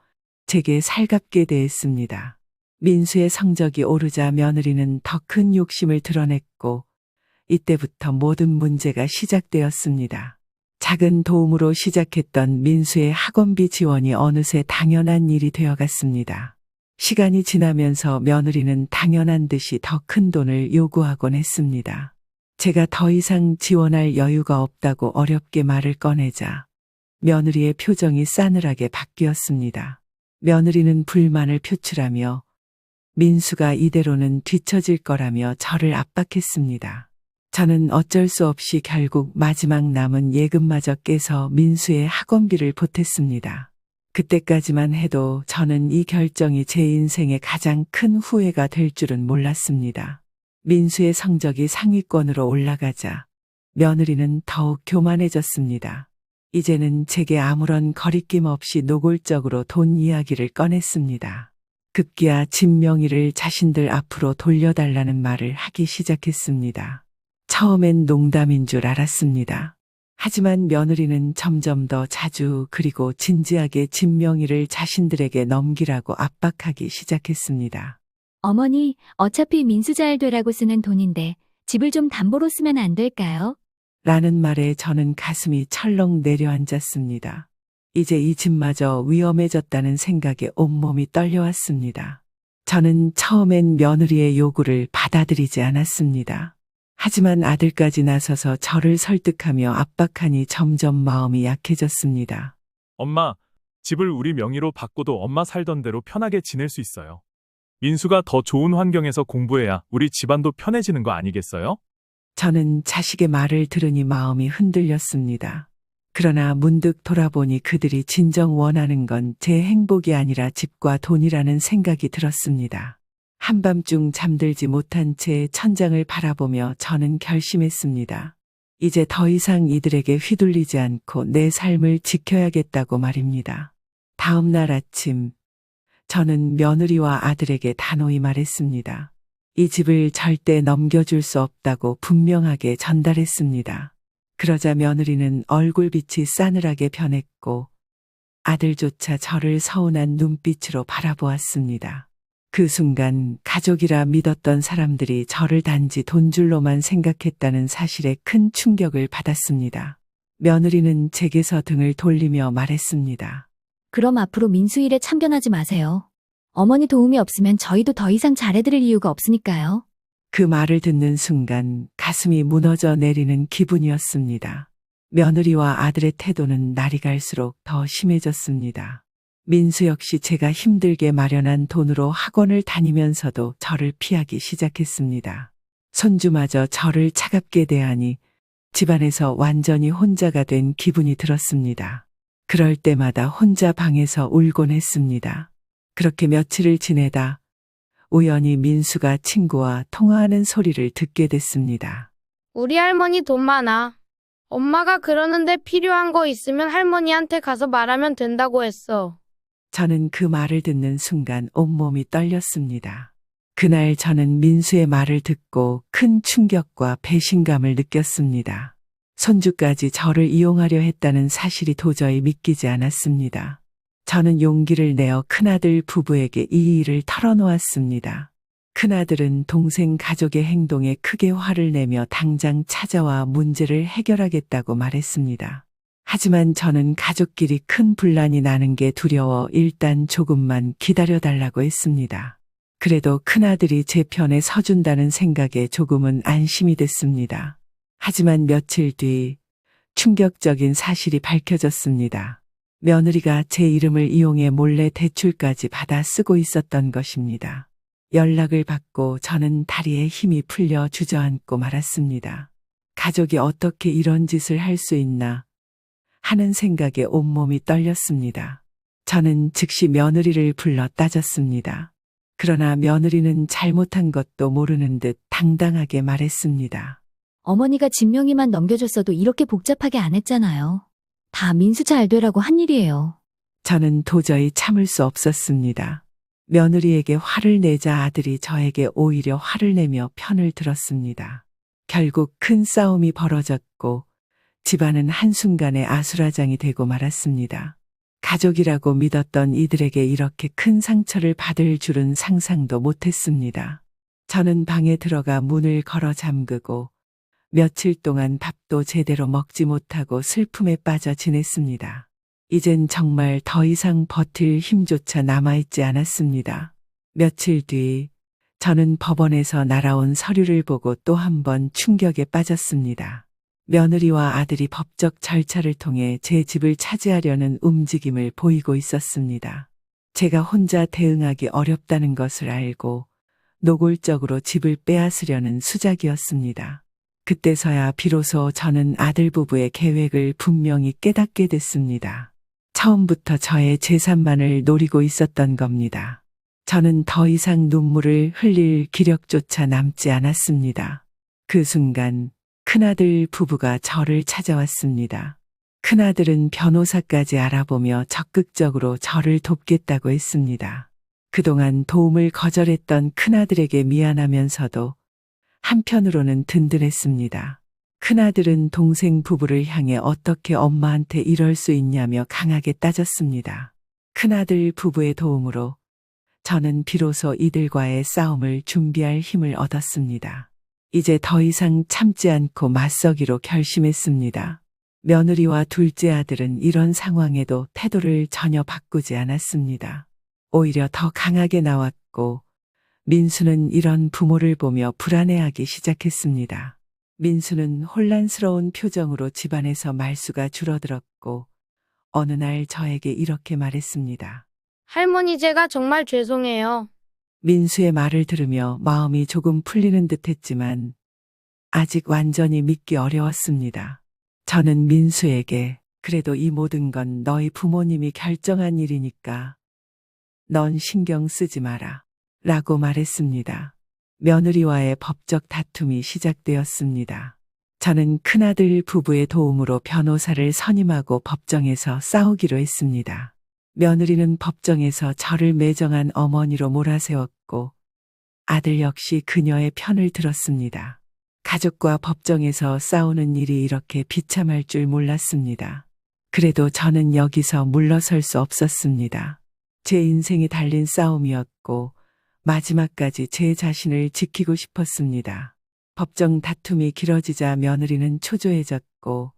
제게 살갑게 대했습니다. 민수의 성적이 오르자 며느리는 더 큰 욕심을 드러냈고 이때부터 모든 문제가 시작되었습니다. 작은 도움으로 시작했던 민수의 학원비 지원이 어느새 당연한 일이 되어갔습니다. 시간이 지나면서 며느리는 당연한 듯이 더 큰 돈을 요구하곤 했습니다. 제가 더 이상 지원할 여유가 없다고 어렵게 말을 꺼내자 며느리의 표정이 싸늘하게 바뀌었습니다. 며느리는 불만을 표출하며 민수가 이대로는 뒤처질 거라며 저를 압박했습니다. 저는 어쩔 수 없이 결국 마지막 남은 예금마저 깨서 민수의 학원비를 보탰습니다. 그때까지만 해도 저는 이 결정이 제 인생의 가장 큰 후회가 될 줄은 몰랐습니다. 민수의 성적이 상위권으로 올라가자 며느리는 더욱 교만해졌습니다. 이제는 제게 아무런 거리낌 없이 노골적으로 돈 이야기를 꺼냈습니다. 급기야 집 명의를 자신들 앞으로 돌려달라는 말을 하기 시작했습니다. 처음엔 농담인 줄 알았습니다. 하지만 며느리는 점점 더 자주 그리고 진지하게 집 명의를 자신들에게 넘기라고 압박하기 시작했습니다. 어머니, 어차피 민수 잘 되라고 쓰는 돈인데 집을 좀 담보로 쓰면 안 될까요? 라는 말에 저는 가슴이 철렁 내려앉았습니다. 이제 이 집마저 위험해졌다는 생각에 온몸이 떨려왔습니다. 저는 처음엔 며느리의 요구를 받아들이지 않았습니다. 하지만 아들까지 나서서 저를 설득하며 압박하니 점점 마음이 약해졌습니다. 엄마, 집을 우리 명의로 바꿔도 엄마 살던 대로 편하게 지낼 수 있어요. 민수가 더 좋은 환경에서 공부해야 우리 집안도 편해지는 거 아니겠어요? 저는 자식의 말을 들으니 마음이 흔들렸습니다. 그러나 문득 돌아보니 그들이 진정 원하는 건 제 행복이 아니라 집과 돈이라는 생각이 들었습니다. 한밤중 잠들지 못한 채 천장을 바라보며 저는 결심했습니다. 이제 더 이상 이들에게 휘둘리지 않고 내 삶을 지켜야겠다고 말입니다. 다음 날 아침, 저는 며느리와 아들에게 단호히 말했습니다. 이 집을 절대 넘겨줄 수 없다고 분명하게 전달했습니다. 그러자 며느리는 얼굴빛이 싸늘하게 변했고 아들조차 저를 서운한 눈빛으로 바라보았습니다. 그 순간 가족이라 믿었던 사람들이 저를 단지 돈줄로만 생각했다는 사실에 큰 충격을 받았습니다. 며느리는 제게서 등을 돌리며 말했습니다. 그럼 앞으로 민수 일에 참견하지 마세요. 어머니 도움이 없으면 저희도 더 이상 잘해드릴 이유가 없으니까요. 그 말을 듣는 순간 가슴이 무너져 내리는 기분이었습니다. 며느리와 아들의 태도는 날이 갈수록 더 심해졌습니다. 민수 역시 제가 힘들게 마련한 돈으로 학원을 다니면서도 저를 피하기 시작했습니다. 손주마저 저를 차갑게 대하니 집안에서 완전히 혼자가 된 기분이 들었습니다. 그럴 때마다 혼자 방에서 울곤 했습니다. 그렇게 며칠을 지내다 우연히 민수가 친구와 통화하는 소리를 듣게 됐습니다. 우리 할머니 돈 많아. 엄마가 그러는데 필요한 거 있으면 할머니한테 가서 말하면 된다고 했어. 저는 그 말을 듣는 순간 온몸이 떨렸습니다. 그날 저는 민수의 말을 듣고 큰 충격과 배신감을 느꼈습니다. 손주까지 저를 이용하려 했다는 사실이 도저히 믿기지 않았습니다. 저는 용기를 내어 큰아들 부부에게 이 일을 털어놓았습니다. 큰아들은 동생 가족의 행동에 크게 화를 내며 당장 찾아와 문제를 해결하겠다고 말했습니다. 하지만 저는 가족끼리 큰 분란이 나는 게 두려워 일단 조금만 기다려달라고 했습니다. 그래도 큰아들이 제 편에 서준다는 생각에 조금은 안심이 됐습니다. 하지만 며칠 뒤 충격적인 사실이 밝혀졌습니다. 며느리가 제 이름을 이용해 몰래 대출까지 받아 쓰고 있었던 것입니다. 연락을 받고 저는 다리에 힘이 풀려 주저앉고 말았습니다. 가족이 어떻게 이런 짓을 할 수 있나 하는 생각에 온몸이 떨렸습니다. 저는 즉시 며느리를 불러 따졌습니다. 그러나 며느리는 잘못한 것도 모르는 듯 당당하게 말했습니다. 어머니가 집 명의만 넘겨줬어도 이렇게 복잡하게 안 했잖아요. 다 민수 잘 되라고 한 일이에요. 저는 도저히 참을 수 없었습니다. 며느리에게 화를 내자 아들이 저에게 오히려 화를 내며 편을 들었습니다. 결국 큰 싸움이 벌어졌고 집안은 한순간에 아수라장이 되고 말았습니다. 가족이라고 믿었던 이들에게 이렇게 큰 상처를 받을 줄은 상상도 못했습니다. 저는 방에 들어가 문을 걸어 잠그고 며칠 동안 밥도 제대로 먹지 못하고 슬픔에 빠져 지냈습니다. 이젠 정말 더 이상 버틸 힘조차 남아있지 않았습니다. 며칠 뒤 저는 법원에서 날아온 서류를 보고 또 한 번 충격에 빠졌습니다. 며느리와 아들이 법적 절차를 통해 제 집을 차지하려는 움직임을 보이고 있었습니다. 제가 혼자 대응하기 어렵다는 것을 알고 노골적으로 집을 빼앗으려는 수작이었습니다. 그때서야 비로소 저는 아들 부부의 계획을 분명히 깨닫게 됐습니다. 처음부터 저의 재산만을 노리고 있었던 겁니다. 저는 더 이상 눈물을 흘릴 기력조차 남지 않았습니다. 그 순간 큰아들 부부가 저를 찾아왔습니다. 큰아들은 변호사까지 알아보며 적극적으로 저를 돕겠다고 했습니다. 그동안 도움을 거절했던 큰아들에게 미안하면서도 한편으로는 든든했습니다. 큰아들은 동생 부부를 향해 어떻게 엄마한테 이럴 수 있냐며 강하게 따졌습니다. 큰아들 부부의 도움으로 저는 비로소 이들과의 싸움을 준비할 힘을 얻었습니다. 이제 더 이상 참지 않고 맞서기로 결심했습니다. 며느리와 둘째 아들은 이런 상황에도 태도를 전혀 바꾸지 않았습니다. 오히려 더 강하게 나왔고, 민수는 이런 부모를 보며 불안해하기 시작했습니다. 민수는 혼란스러운 표정으로 집안에서 말수가 줄어들었고, 어느 날 저에게 이렇게 말했습니다. 할머니, 제가 정말 죄송해요. 민수의 말을 들으며 마음이 조금 풀리는 듯 했지만 아직 완전히 믿기 어려웠습니다. 저는 민수에게 그래도 이 모든 건 너희 부모님이 결정한 일이니까 넌 신경 쓰지 마라 라고 말했습니다. 며느리와의 법적 다툼이 시작되었습니다. 저는 큰아들 부부의 도움으로 변호사를 선임하고 법정에서 싸우기로 했습니다. 며느리는 법정에서 저를 매정한 어머니로 몰아세웠고 아들 역시 그녀의 편을 들었습니다. 가족과 법정에서 싸우는 일이 이렇게 비참할 줄 몰랐습니다. 그래도 저는 여기서 물러설 수 없었습니다. 제 인생이 달린 싸움이었고 마지막까지 제 자신을 지키고 싶었습니다. 법정 다툼이 길어지자 며느리는 초조해졌고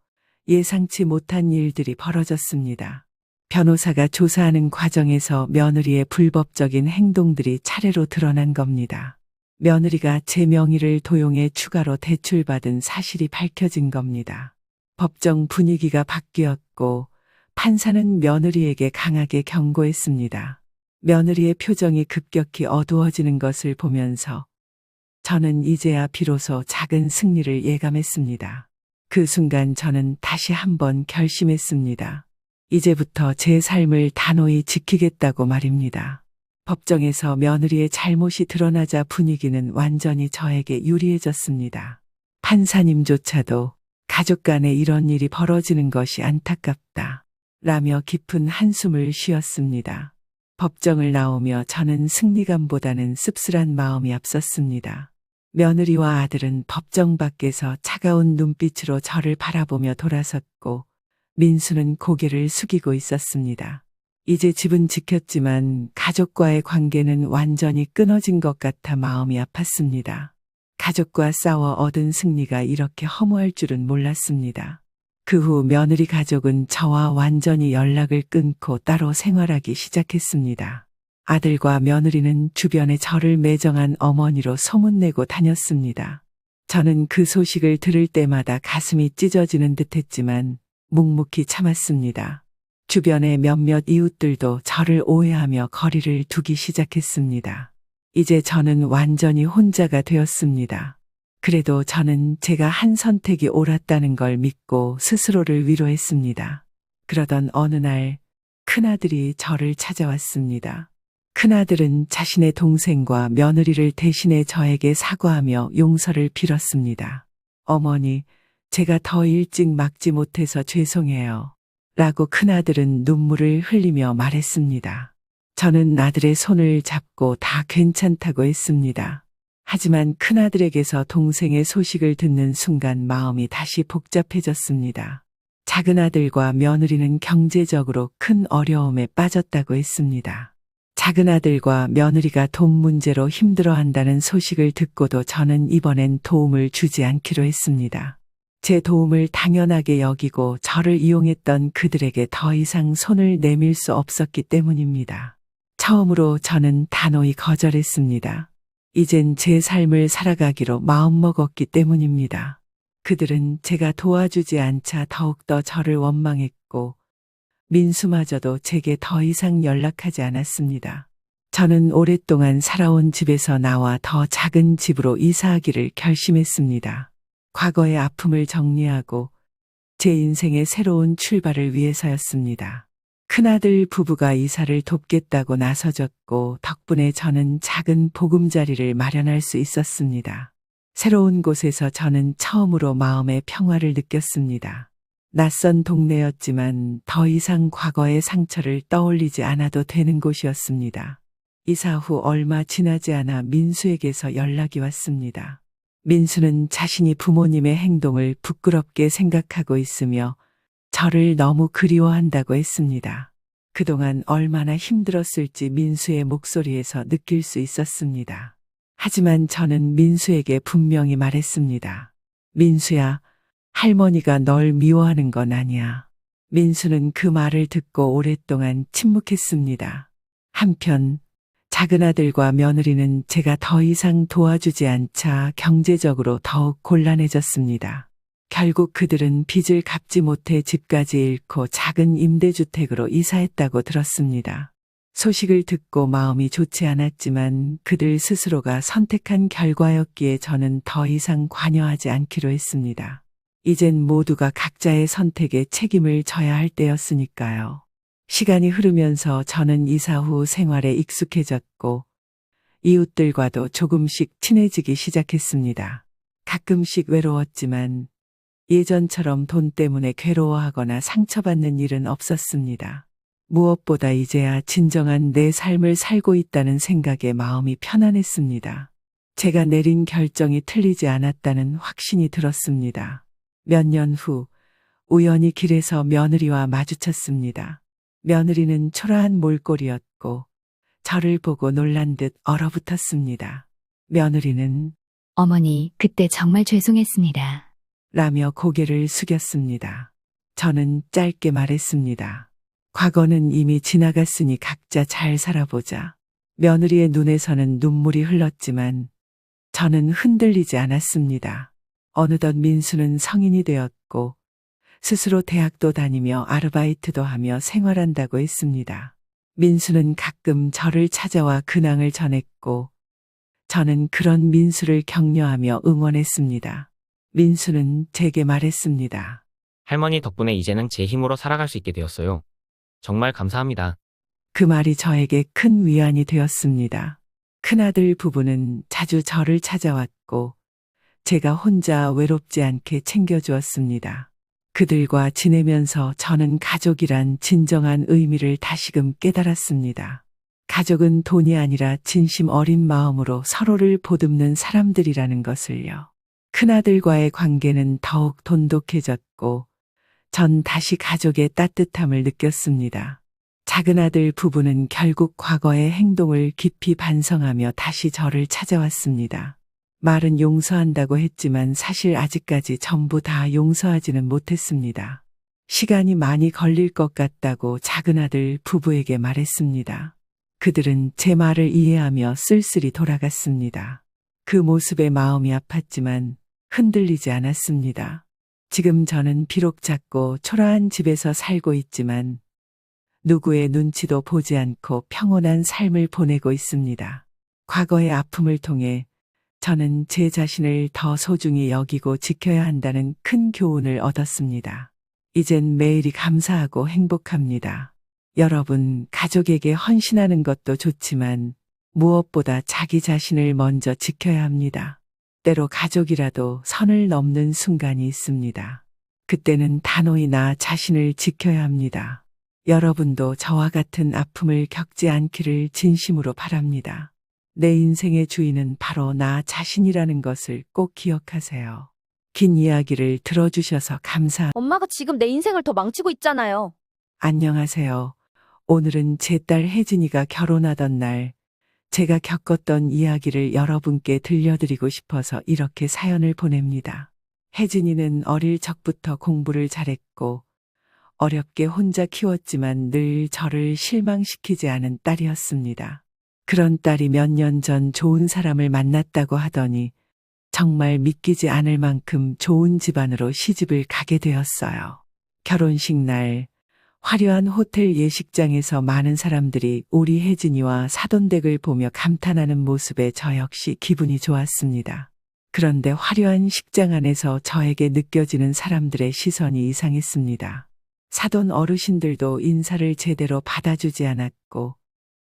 예상치 못한 일들이 벌어졌습니다. 변호사가 조사하는 과정에서 며느리의 불법적인 행동들이 차례로 드러난 겁니다. 며느리가 제 명의를 도용해 추가로 대출받은 사실이 밝혀진 겁니다. 법정 분위기가 바뀌었고 판사는 며느리에게 강하게 경고했습니다. 며느리의 표정이 급격히 어두워지는 것을 보면서 저는 이제야 비로소 작은 승리를 예감했습니다. 그 순간 저는 다시 한번 결심했습니다. 이제부터 제 삶을 단호히 지키겠다고 말입니다. 법정에서 며느리의 잘못이 드러나자 분위기는 완전히 저에게 유리해졌습니다. 판사님조차도 가족 간에 이런 일이 벌어지는 것이 안타깝다 라며 깊은 한숨을 쉬었습니다. 법정을 나오며 저는 승리감보다는 씁쓸한 마음이 앞섰습니다. 며느리와 아들은 법정 밖에서 차가운 눈빛으로 저를 바라보며 돌아섰고 민수는 고개를 숙이고 있었습니다. 이제 집은 지켰지만 가족과의 관계는 완전히 끊어진 것 같아 마음이 아팠습니다. 가족과 싸워 얻은 승리가 이렇게 허무할 줄은 몰랐습니다. 그 후 며느리 가족은 저와 완전히 연락을 끊고 따로 생활하기 시작했습니다. 아들과 며느리는 주변에 저를 매정한 어머니로 소문내고 다녔습니다. 저는 그 소식을 들을 때마다 가슴이 찢어지는 듯했지만 묵묵히 참았습니다. 주변의 몇몇 이웃들도 저를 오해하며 거리를 두기 시작했습니다. 이제 저는 완전히 혼자가 되었습니다. 그래도 저는 제가 한 선택이 옳았다는 걸 믿고 스스로를 위로했습니다. 그러던 어느 날 큰아들이 저를 찾아왔습니다. 큰아들은 자신의 동생과 며느리를 대신해 저에게 사과하며 용서를 빌었습니다. 어머니, 제가 더 일찍 막지 못해서 죄송해요. 라고 큰아들은 눈물을 흘리며 말했습니다. 저는 아들의 손을 잡고 다 괜찮다고 했습니다. 하지만 큰아들에게서 동생의 소식을 듣는 순간 마음이 다시 복잡해졌습니다. 작은 아들과 며느리는 경제적으로 큰 어려움에 빠졌다고 했습니다. 작은 아들과 며느리가 돈 문제로 힘들어한다는 소식을 듣고도 저는 이번엔 도움을 주지 않기로 했습니다. 제 도움을 당연하게 여기고 저를 이용했던 그들에게 더 이상 손을 내밀 수 없었기 때문입니다. 처음으로 저는 단호히 거절했습니다. 이젠 제 삶을 살아가기로 마음먹었기 때문입니다. 그들은 제가 도와주지 않자 더욱더 저를 원망했고 민수마저도 제게 더 이상 연락하지 않았습니다. 저는 오랫동안 살아온 집에서 나와 더 작은 집으로 이사하기를 결심했습니다. 과거의 아픔을 정리하고 제 인생의 새로운 출발을 위해서였습니다. 큰아들 부부가 이사를 돕겠다고 나서줬고 덕분에 저는 작은 보금자리를 마련할 수 있었습니다. 새로운 곳에서 저는 처음으로 마음의 평화를 느꼈습니다. 낯선 동네였지만 더 이상 과거의 상처를 떠올리지 않아도 되는 곳이었습니다. 이사 후 얼마 지나지 않아 민수에게서 연락이 왔습니다. 민수는 자신이 부모님의 행동을 부끄럽게 생각하고 있으며 저를 너무 그리워한다고 했습니다. 그동안 얼마나 힘들었을지 민수의 목소리에서 느낄 수 있었습니다. 하지만 저는 민수에게 분명히 말했습니다. 민수야, 할머니가 널 미워하는 건 아니야. 민수는 그 말을 듣고 오랫동안 침묵했습니다. 한편 작은아들과 며느리는 제가 더 이상 도와주지 않자 경제적으로 더욱 곤란해졌습니다. 결국 그들은 빚을 갚지 못해 집까지 잃고 작은 임대주택으로 이사했다고 들었습니다. 소식을 듣고 마음이 좋지 않았지만 그들 스스로가 선택한 결과였기에 저는 더 이상 관여하지 않기로 했습니다. 이젠 모두가 각자의 선택에 책임을 져야 할 때였으니까요. 시간이 흐르면서 저는 이사 후 생활에 익숙해졌고 이웃들과도 조금씩 친해지기 시작했습니다. 가끔씩 외로웠지만 예전처럼 돈 때문에 괴로워하거나 상처받는 일은 없었습니다. 무엇보다 이제야 진정한 내 삶을 살고 있다는 생각에 마음이 편안했습니다. 제가 내린 결정이 틀리지 않았다는 확신이 들었습니다. 몇 년 후 우연히 길에서 며느리와 마주쳤습니다. 며느리는 초라한 몰골이었고 저를 보고 놀란 듯 얼어붙었습니다. 며느리는 어머니, 그때 정말 죄송했습니다. 라며 고개를 숙였습니다. 저는 짧게 말했습니다. 과거는 이미 지나갔으니 각자 잘 살아보자. 며느리의 눈에서는 눈물이 흘렀지만 저는 흔들리지 않았습니다. 어느덧 민수는 성인이 되었고 스스로 대학도 다니며 아르바이트도 하며 생활한다고 했습니다. 민수는 가끔 저를 찾아와 근황을 전했고 저는 그런 민수를 격려하며 응원했습니다. 민수는 제게 말했습니다. 할머니 덕분에 이제는 제 힘으로 살아갈 수 있게 되었어요. 정말 감사합니다. 그 말이 저에게 큰 위안이 되었습니다. 큰아들 부부는 자주 저를 찾아왔고 제가 혼자 외롭지 않게 챙겨주었습니다. 그들과 지내면서 저는 가족이란 진정한 의미를 다시금 깨달았습니다. 가족은 돈이 아니라 진심 어린 마음으로 서로를 보듬는 사람들이라는 것을요. 큰아들과의 관계는 더욱 돈독해졌고 전 다시 가족의 따뜻함을 느꼈습니다. 작은아들 부부는 결국 과거의 행동을 깊이 반성하며 다시 저를 찾아왔습니다. 말은 용서한다고 했지만 사실 아직까지 전부 다 용서하지는 못했습니다. 시간이 많이 걸릴 것 같다고 작은아들 부부에게 말했습니다. 그들은 제 말을 이해하며 쓸쓸히 돌아갔습니다. 그 모습에 마음이 아팠지만 흔들리지 않았습니다. 지금 저는 비록 작고 초라한 집에서 살고 있지만 누구의 눈치도 보지 않고 평온한 삶을 보내고 있습니다. 과거의 아픔을 통해 저는 제 자신을 더 소중히 여기고 지켜야 한다는 큰 교훈을 얻었습니다. 이젠 매일이 감사하고 행복합니다. 여러분, 가족에게 헌신하는 것도 좋지만 무엇보다 자기 자신을 먼저 지켜야 합니다. 때로 가족이라도 선을 넘는 순간이 있습니다. 그때는 단호히 나 자신을 지켜야 합니다. 여러분도 저와 같은 아픔을 겪지 않기를 진심으로 바랍니다. 내 인생의 주인은 바로 나 자신이라는 것을 꼭 기억하세요. 긴 이야기를 들어주셔서 감사합니다. 엄마가 지금 내 인생을 더 망치고 있잖아요. 안녕하세요. 오늘은 제 딸 혜진이가 결혼하던 날 제가 겪었던 이야기를 여러분께 들려드리고 싶어서 이렇게 사연을 보냅니다. 혜진이는 어릴 적부터 공부를 잘했고 어렵게 혼자 키웠지만 늘 저를 실망시키지 않은 딸이었습니다. 그런 딸이 몇 년 전 좋은 사람을 만났다고 하더니 정말 믿기지 않을 만큼 좋은 집안으로 시집을 가게 되었어요. 결혼식 날 화려한 호텔 예식장에서 많은 사람들이 우리 혜진이와 사돈댁을 보며 감탄하는 모습에 저 역시 기분이 좋았습니다. 그런데 화려한 식장 안에서 저에게 느껴지는 사람들의 시선이 이상했습니다. 사돈 어르신들도 인사를 제대로 받아주지 않았고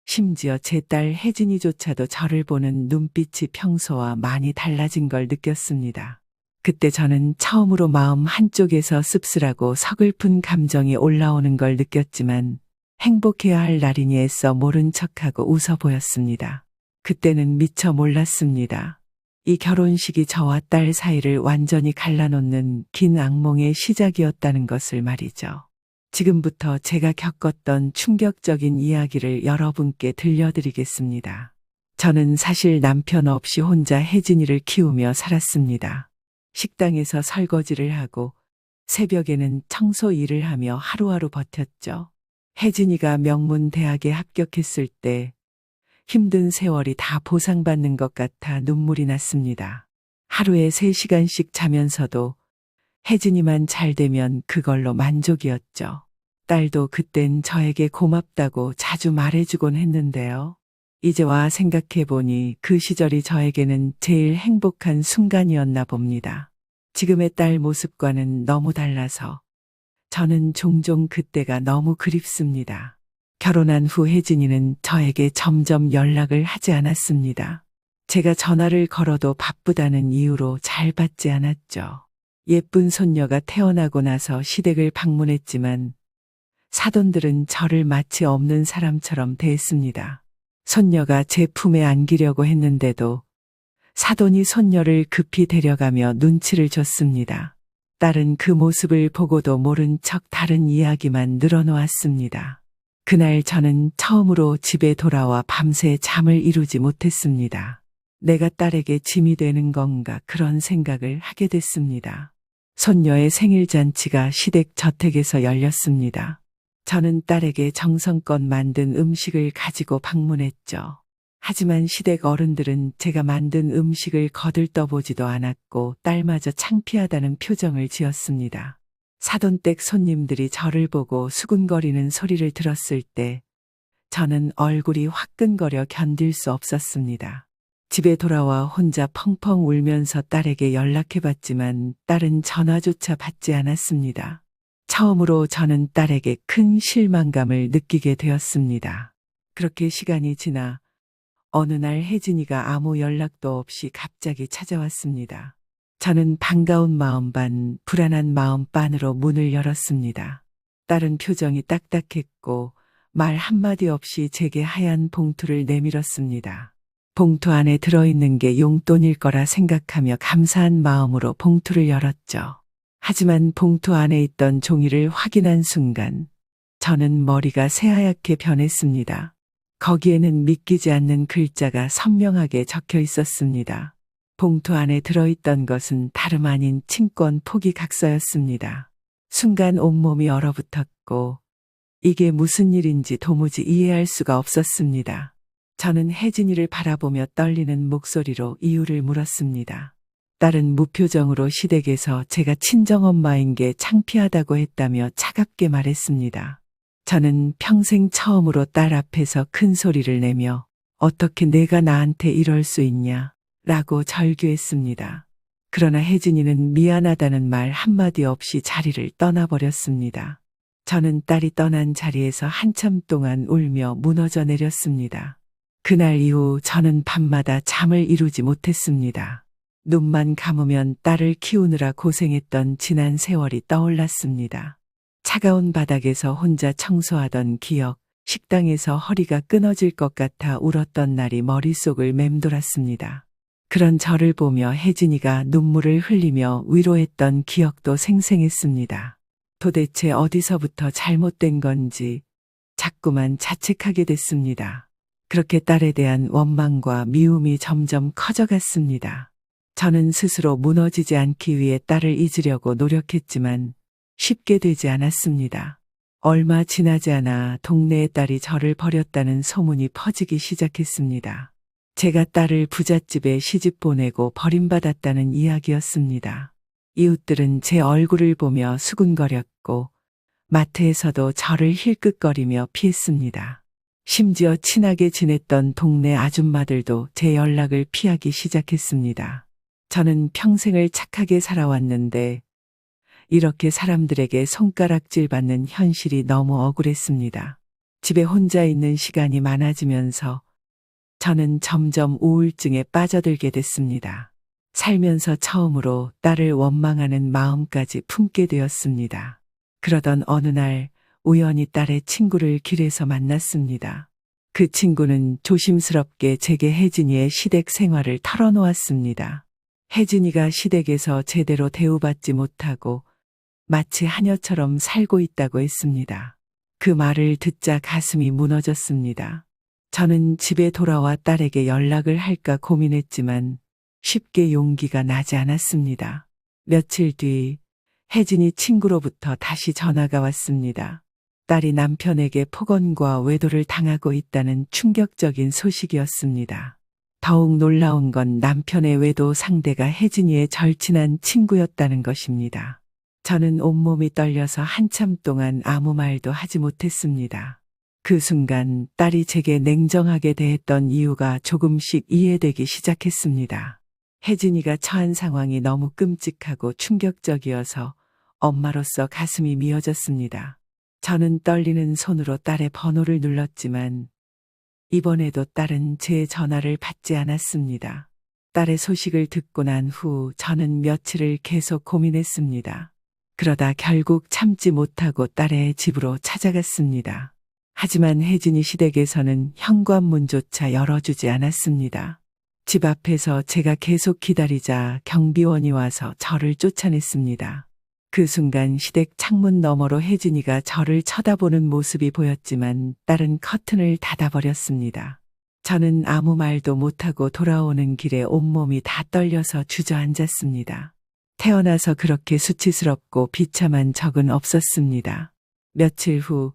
심지어 제 딸 혜진이조차도 저를 보는 눈빛이 평소와 많이 달라진 걸 느꼈습니다. 그때 저는 처음으로 마음 한쪽에서 씁쓸하고 서글픈 감정이 올라오는 걸 느꼈지만 행복해야 할 날이니 애써 모른 척하고 웃어 보였습니다. 그때는 미처 몰랐습니다. 이 결혼식이 저와 딸 사이를 완전히 갈라놓는 긴 악몽의 시작이었다는 것을 말이죠. 지금부터 제가 겪었던 충격적인 이야기를 여러분께 들려드리겠습니다. 저는 사실 남편 없이 혼자 혜진이를 키우며 살았습니다. 식당에서 설거지를 하고 새벽에는 청소 일을 하며 하루하루 버텼죠. 혜진이가 명문 대학에 합격했을 때 힘든 세월이 다 보상받는 것 같아 눈물이 났습니다. 하루에 3시간씩 자면서도 혜진이만 잘 되면 그걸로 만족이었죠. 딸도 그땐 저에게 고맙다고 자주 말해주곤 했는데요. 이제 와 생각해보니 그 시절이 저에게는 제일 행복한 순간이었나 봅니다. 지금의 딸 모습과는 너무 달라서 저는 종종 그때가 너무 그립습니다. 결혼한 후 혜진이는 저에게 점점 연락을 하지 않았습니다. 제가 전화를 걸어도 바쁘다는 이유로 잘 받지 않았죠. 예쁜 손녀가 태어나고 나서 시댁을 방문했지만 사돈들은 저를 마치 없는 사람처럼 대했습니다. 손녀가 제 품에 안기려고 했는데도 사돈이 손녀를 급히 데려가며 눈치를 줬습니다. 딸은 그 모습을 보고도 모른 척 다른 이야기만 늘어놓았습니다. 그날 저는 처음으로 집에 돌아와 밤새 잠을 이루지 못했습니다. 내가 딸에게 짐이 되는 건가 그런 생각을 하게 됐습니다. 손녀의 생일잔치가 시댁 저택에서 열렸습니다. 저는 딸에게 정성껏 만든 음식을 가지고 방문했죠. 하지만 시댁 어른들은 제가 만든 음식을 거들떠보지도 않았고 딸마저 창피하다는 표정을 지었습니다. 사돈댁 손님들이 저를 보고 수군거리는 소리를 들었을 때 저는 얼굴이 화끈거려 견딜 수 없었습니다. 집에 돌아와 혼자 펑펑 울면서 딸에게 연락해봤지만 딸은 전화조차 받지 않았습니다. 처음으로 저는 딸에게 큰 실망감을 느끼게 되었습니다. 그렇게 시간이 지나 어느 날 혜진이가 아무 연락도 없이 갑자기 찾아왔습니다. 저는 반가운 마음 반, 불안한 마음 반으로 문을 열었습니다. 딸은 표정이 딱딱했고 말 한마디 없이 제게 하얀 봉투를 내밀었습니다. 봉투 안에 들어있는 게 용돈일 거라 생각하며 감사한 마음으로 봉투를 열었죠. 하지만 봉투 안에 있던 종이를 확인한 순간 저는 머리가 새하얗게 변했습니다. 거기에는 믿기지 않는 글자가 선명하게 적혀 있었습니다. 봉투 안에 들어있던 것은 다름 아닌 친권 포기 각서였습니다. 순간 온몸이 얼어붙었고 이게 무슨 일인지 도무지 이해할 수가 없었습니다. 저는 혜진이를 바라보며 떨리는 목소리로 이유를 물었습니다. 딸은 무표정으로 시댁에서 제가 친정엄마인 게 창피하다고 했다며 차갑게 말했습니다. 저는 평생 처음으로 딸 앞에서 큰 소리를 내며 어떻게 내가 나한테 이럴 수 있냐 라고 절규했습니다. 그러나 혜진이는 미안하다는 말 한마디 없이 자리를 떠나버렸습니다. 저는 딸이 떠난 자리에서 한참 동안 울며 무너져 내렸습니다. 그날 이후 저는 밤마다 잠을 이루지 못했습니다. 눈만 감으면 딸을 키우느라 고생했던 지난 세월이 떠올랐습니다. 차가운 바닥에서 혼자 청소하던 기억, 식당에서 허리가 끊어질 것 같아 울었던 날이 머릿속을 맴돌았습니다. 그런 저를 보며 혜진이가 눈물을 흘리며 위로했던 기억도 생생했습니다. 도대체 어디서부터 잘못된 건지 자꾸만 자책하게 됐습니다. 그렇게 딸에 대한 원망과 미움이 점점 커져갔습니다. 저는 스스로 무너지지 않기 위해 딸을 잊으려고 노력했지만 쉽게 되지 않았습니다. 얼마 지나지 않아 동네의 딸이 저를 버렸다는 소문이 퍼지기 시작했습니다. 제가 딸을 부잣집에 시집 보내고 버림받았다는 이야기였습니다. 이웃들은 제 얼굴을 보며 수군거렸고 마트에서도 저를 힐끗거리며 피했습니다. 심지어 친하게 지냈던 동네 아줌마들도 제 연락을 피하기 시작했습니다. 저는 평생을 착하게 살아왔는데 이렇게 사람들에게 손가락질 받는 현실이 너무 억울했습니다. 집에 혼자 있는 시간이 많아지면서 저는 점점 우울증에 빠져들게 됐습니다. 살면서 처음으로 딸을 원망하는 마음까지 품게 되었습니다. 그러던 어느 날 우연히 딸의 친구를 길에서 만났습니다. 그 친구는 조심스럽게 제게 혜진이의 시댁 생활을 털어놓았습니다. 혜진이가 시댁에서 제대로 대우받지 못하고 마치 하녀처럼 살고 있다고 했습니다. 그 말을 듣자 가슴이 무너졌습니다. 저는 집에 돌아와 딸에게 연락을 할까 고민했지만 쉽게 용기가 나지 않았습니다. 며칠 뒤 혜진이 친구로부터 다시 전화가 왔습니다. 딸이 남편에게 폭언과 외도를 당하고 있다는 충격적인 소식이었습니다. 더욱 놀라운 건 남편의 외도 상대가 혜진이의 절친한 친구였다는 것입니다. 저는 온몸이 떨려서 한참 동안 아무 말도 하지 못했습니다. 그 순간 딸이 제게 냉정하게 대했던 이유가 조금씩 이해되기 시작했습니다. 혜진이가 처한 상황이 너무 끔찍하고 충격적이어서 엄마로서 가슴이 미어졌습니다. 저는 떨리는 손으로 딸의 번호를 눌렀지만 이번에도 딸은 제 전화를 받지 않았습니다. 딸의 소식을 듣고 난 후 저는 며칠을 계속 고민했습니다. 그러다 결국 참지 못하고 딸의 집으로 찾아갔습니다. 하지만 혜진이 시댁에서는 현관문조차 열어주지 않았습니다. 집 앞에서 제가 계속 기다리자 경비원이 와서 저를 쫓아냈습니다. 그 순간 시댁 창문 너머로 혜진이가 저를 쳐다보는 모습이 보였지만 딸은 커튼을 닫아버렸습니다. 저는 아무 말도 못하고 돌아오는 길에 온몸이 다 떨려서 주저앉았습니다. 태어나서 그렇게 수치스럽고 비참한 적은 없었습니다. 며칠 후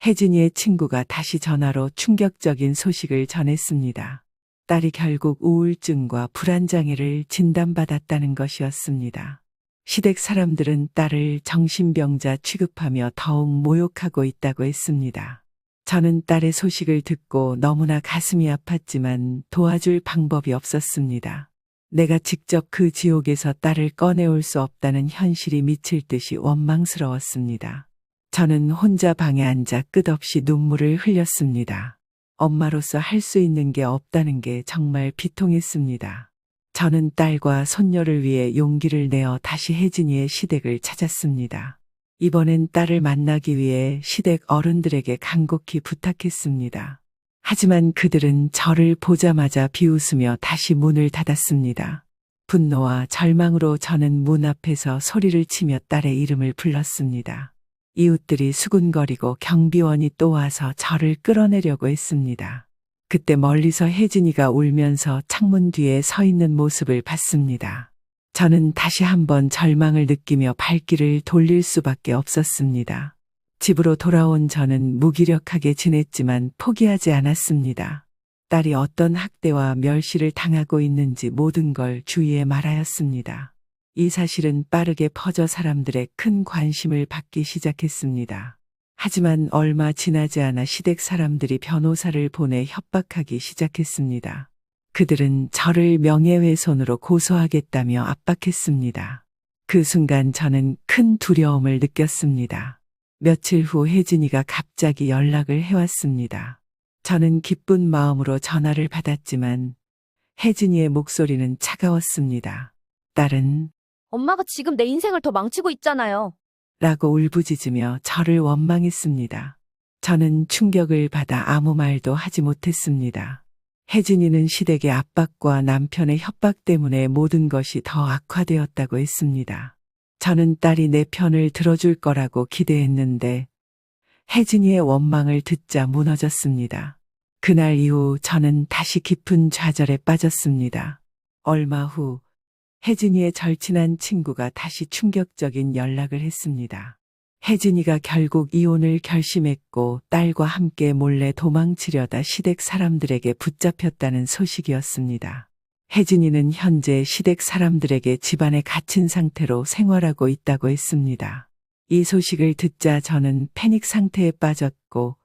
혜진이의 친구가 다시 전화로 충격적인 소식을 전했습니다. 딸이 결국 우울증과 불안장애를 진단받았다는 것이었습니다. 시댁 사람들은 딸을 정신병자 취급하며 더욱 모욕하고 있다고 했습니다. 저는 딸의 소식을 듣고 너무나 가슴이 아팠지만 도와줄 방법이 없었습니다. 내가 직접 그 지옥에서 딸을 꺼내올 수 없다는 현실이 미칠 듯이 원망스러웠습니다. 저는 혼자 방에 앉아 끝없이 눈물을 흘렸습니다. 엄마로서 할 수 있는 게 없다는 게 정말 비통했습니다. 저는 딸과 손녀를 위해 용기를 내어 다시 혜진이의 시댁을 찾았습니다. 이번엔 딸을 만나기 위해 시댁 어른들에게 간곡히 부탁했습니다. 하지만 그들은 저를 보자마자 비웃으며 다시 문을 닫았습니다. 분노와 절망으로 저는 문 앞에서 소리를 치며 딸의 이름을 불렀습니다. 이웃들이 수군거리고 경비원이 또 와서 저를 끌어내려고 했습니다. 그때 멀리서 혜진이가 울면서 창문 뒤에 서 있는 모습을 봤습니다. 저는 다시 한번 절망을 느끼며 발길을 돌릴 수밖에 없었습니다. 집으로 돌아온 저는 무기력하게 지냈지만 포기하지 않았습니다. 딸이 어떤 학대와 멸시를 당하고 있는지 모든 걸 주위에 말하였습니다. 이 사실은 빠르게 퍼져 사람들의 큰 관심을 받기 시작했습니다. 하지만 얼마 지나지 않아 시댁 사람들이 변호사를 보내 협박하기 시작했습니다. 그들은 저를 명예훼손으로 고소하겠다며 압박했습니다. 그 순간 저는 큰 두려움을 느꼈습니다. 며칠 후 혜진이가 갑자기 연락을 해왔습니다. 저는 기쁜 마음으로 전화를 받았지만 혜진이의 목소리는 차가웠습니다. 딸은 엄마가 지금 내 인생을 더 망치고 있잖아요. 라고 울부짖으며 저를 원망했습니다. 저는 충격을 받아 아무 말도 하지 못했습니다. 혜진이는 시댁의 압박과 남편의 협박 때문에 모든 것이 더 악화되었다고 했습니다. 저는 딸이 내 편을 들어줄 거라고 기대했는데 혜진이의 원망을 듣자 무너졌습니다. 그날 이후 저는 다시 깊은 좌절에 빠졌습니다. 얼마 후 혜진이의 절친한 친구가 다시 충격적인 연락을 했습니다. 혜진이가 결국 이혼을 결심했고 딸과 함께 몰래 도망치려다 시댁 사람들에게 붙잡혔다는 소식이었습니다. 혜진이는 현재 시댁 사람들에게 집안에 갇힌 상태로 생활하고 있다고 했습니다. 이 소식을 듣자 저는 패닉 상태에 빠졌고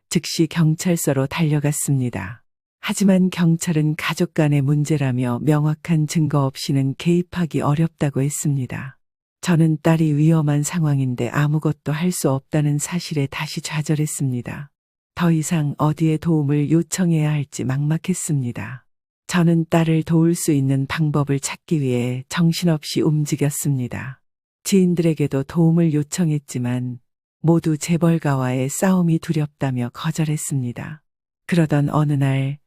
즉시 경찰서로 달려갔습니다. 하지만 경찰은 가족 간의 문제라며 명확한 증거 없이는 개입하기 어렵다고 했습니다. 저는 딸이 위험한 상황인데 아무것도 할 수 없다는 사실에 다시 좌절했습니다. 더 이상 어디에 도움을 요청해야 할지 막막했습니다. 저는 딸을 도울 수 있는 방법을 찾기 위해 정신없이 움직였습니다. 지인들에게도 도움을 요청했지만 모두 재벌가와의 싸움이 두렵다며 거절했습니다. 그러던 어느 날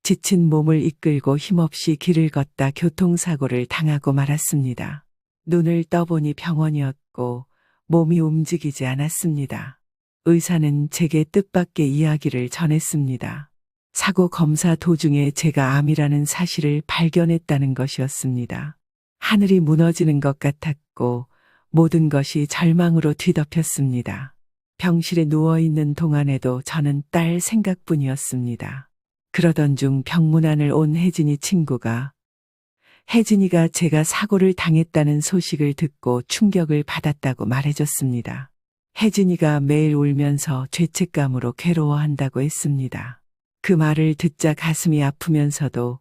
지친 몸을 이끌고 힘없이 길을 걷다 교통사고를 당하고 말았습니다. 눈을 떠보니 병원이었고 몸이 움직이지 않았습니다. 의사는 제게 뜻밖의 이야기를 전했습니다. 사고 검사 도중에 제가 암이라는 사실을 발견했다는 것이었습니다. 하늘이 무너지는 것 같았고 모든 것이 절망으로 뒤덮였습니다. 병실에 누워있는 동안에도 저는 딸 생각뿐이었습니다. 그러던 중 병문안을 온 혜진이 친구가 혜진이가 제가 사고를 당했다는 소식을 듣고 충격을 받았다고 말해줬습니다. 혜진이가 매일 울면서 죄책감으로 괴로워한다고 했습니다. 그 말을 듣자 가슴이 아프면서도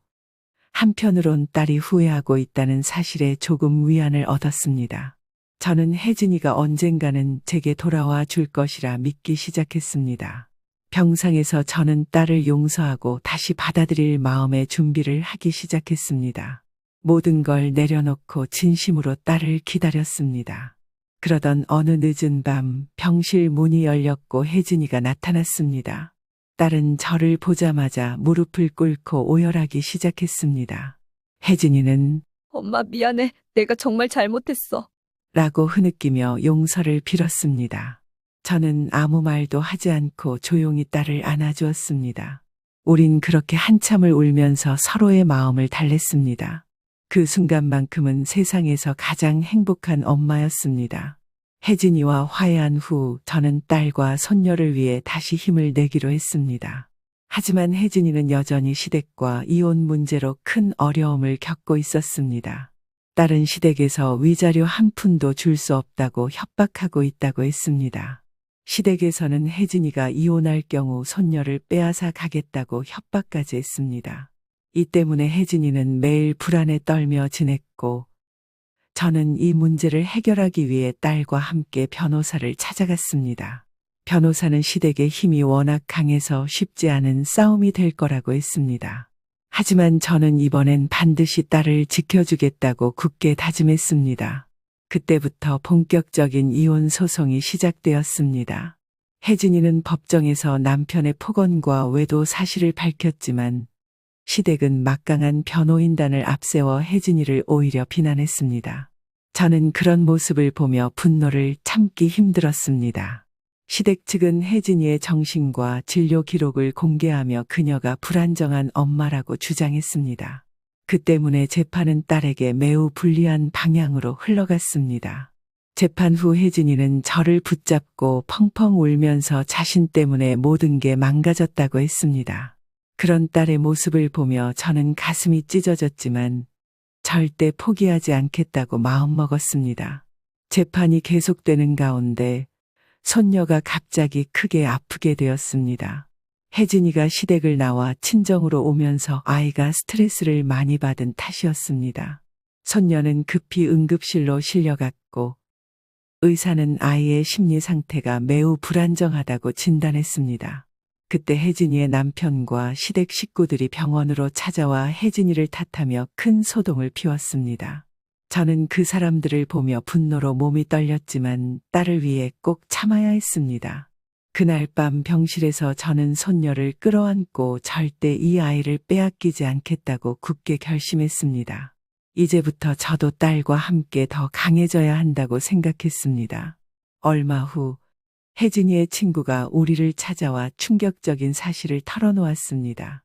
한편으론 딸이 후회하고 있다는 사실에 조금 위안을 얻었습니다. 저는 혜진이가 언젠가는 제게 돌아와 줄 것이라 믿기 시작했습니다. 병상에서 저는 딸을 용서하고 다시 받아들일 마음의 준비를 하기 시작했습니다. 모든 걸 내려놓고 진심으로 딸을 기다렸습니다. 그러던 어느 늦은 밤 병실 문이 열렸고 혜진이가 나타났습니다. 딸은 저를 보자마자 무릎을 꿇고 오열하기 시작했습니다. 혜진이는 엄마 미안해. 내가 정말 잘못했어. 라고 흐느끼며 용서를 빌었습니다. 저는 아무 말도 하지 않고 조용히 딸을 안아주었습니다. 우린 그렇게 한참을 울면서 서로의 마음을 달랬습니다. 그 순간만큼은 세상에서 가장 행복한 엄마였습니다. 혜진이와 화해한 후 저는 딸과 손녀를 위해 다시 힘을 내기로 했습니다. 하지만 혜진이는 여전히 시댁과 이혼 문제로 큰 어려움을 겪고 있었습니다. 딸은 시댁에서 위자료 한 푼도 줄 수 없다고 협박하고 있다고 했습니다. 시댁에서는 혜진이가 이혼할 경우 손녀를 빼앗아 가겠다고 협박까지 했습니다. 이 때문에 혜진이는 매일 불안에 떨며 지냈고 저는 이 문제를 해결하기 위해 딸과 함께 변호사를 찾아갔습니다. 변호사는 시댁의 힘이 워낙 강해서 쉽지 않은 싸움이 될 거라고 했습니다. 하지만 저는 이번엔 반드시 딸을 지켜주겠다고 굳게 다짐했습니다. 그때부터 본격적인 이혼 소송이 시작되었습니다. 혜진이는 법정에서 남편의 폭언과 외도 사실을 밝혔지만 시댁은 막강한 변호인단을 앞세워 혜진이를 오히려 비난했습니다. 저는 그런 모습을 보며 분노를 참기 힘들었습니다. 시댁 측은 혜진이의 정신과 진료 기록을 공개하며 그녀가 불안정한 엄마라고 주장했습니다. 그 때문에 재판은 딸에게 매우 불리한 방향으로 흘러갔습니다. 재판 후 혜진이는 저를 붙잡고 펑펑 울면서 자신 때문에 모든 게 망가졌다고 했습니다. 그런 딸의 모습을 보며 저는 가슴이 찢어졌지만 절대 포기하지 않겠다고 마음먹었습니다. 재판이 계속되는 가운데 손녀가 갑자기 크게 아프게 되었습니다. 혜진이가 시댁을 나와 친정으로 오면서 아이가 스트레스를 많이 받은 탓이었습니다. 손녀는 급히 응급실로 실려갔고 의사는 아이의 심리 상태가 매우 불안정하다고 진단했습니다. 그때 혜진이의 남편과 시댁 식구들이 병원으로 찾아와 혜진이를 탓하며 큰 소동을 피웠습니다. 저는 그 사람들을 보며 분노로 몸이 떨렸지만 딸을 위해 꼭 참아야 했습니다. 그날 밤 병실에서 저는 손녀를 끌어안고 절대 이 아이를 빼앗기지 않겠다고 굳게 결심했습니다. 이제부터 저도 딸과 함께 더 강해져야 한다고 생각했습니다. 얼마 후 혜진이의 친구가 우리를 찾아와 충격적인 사실을 털어놓았습니다.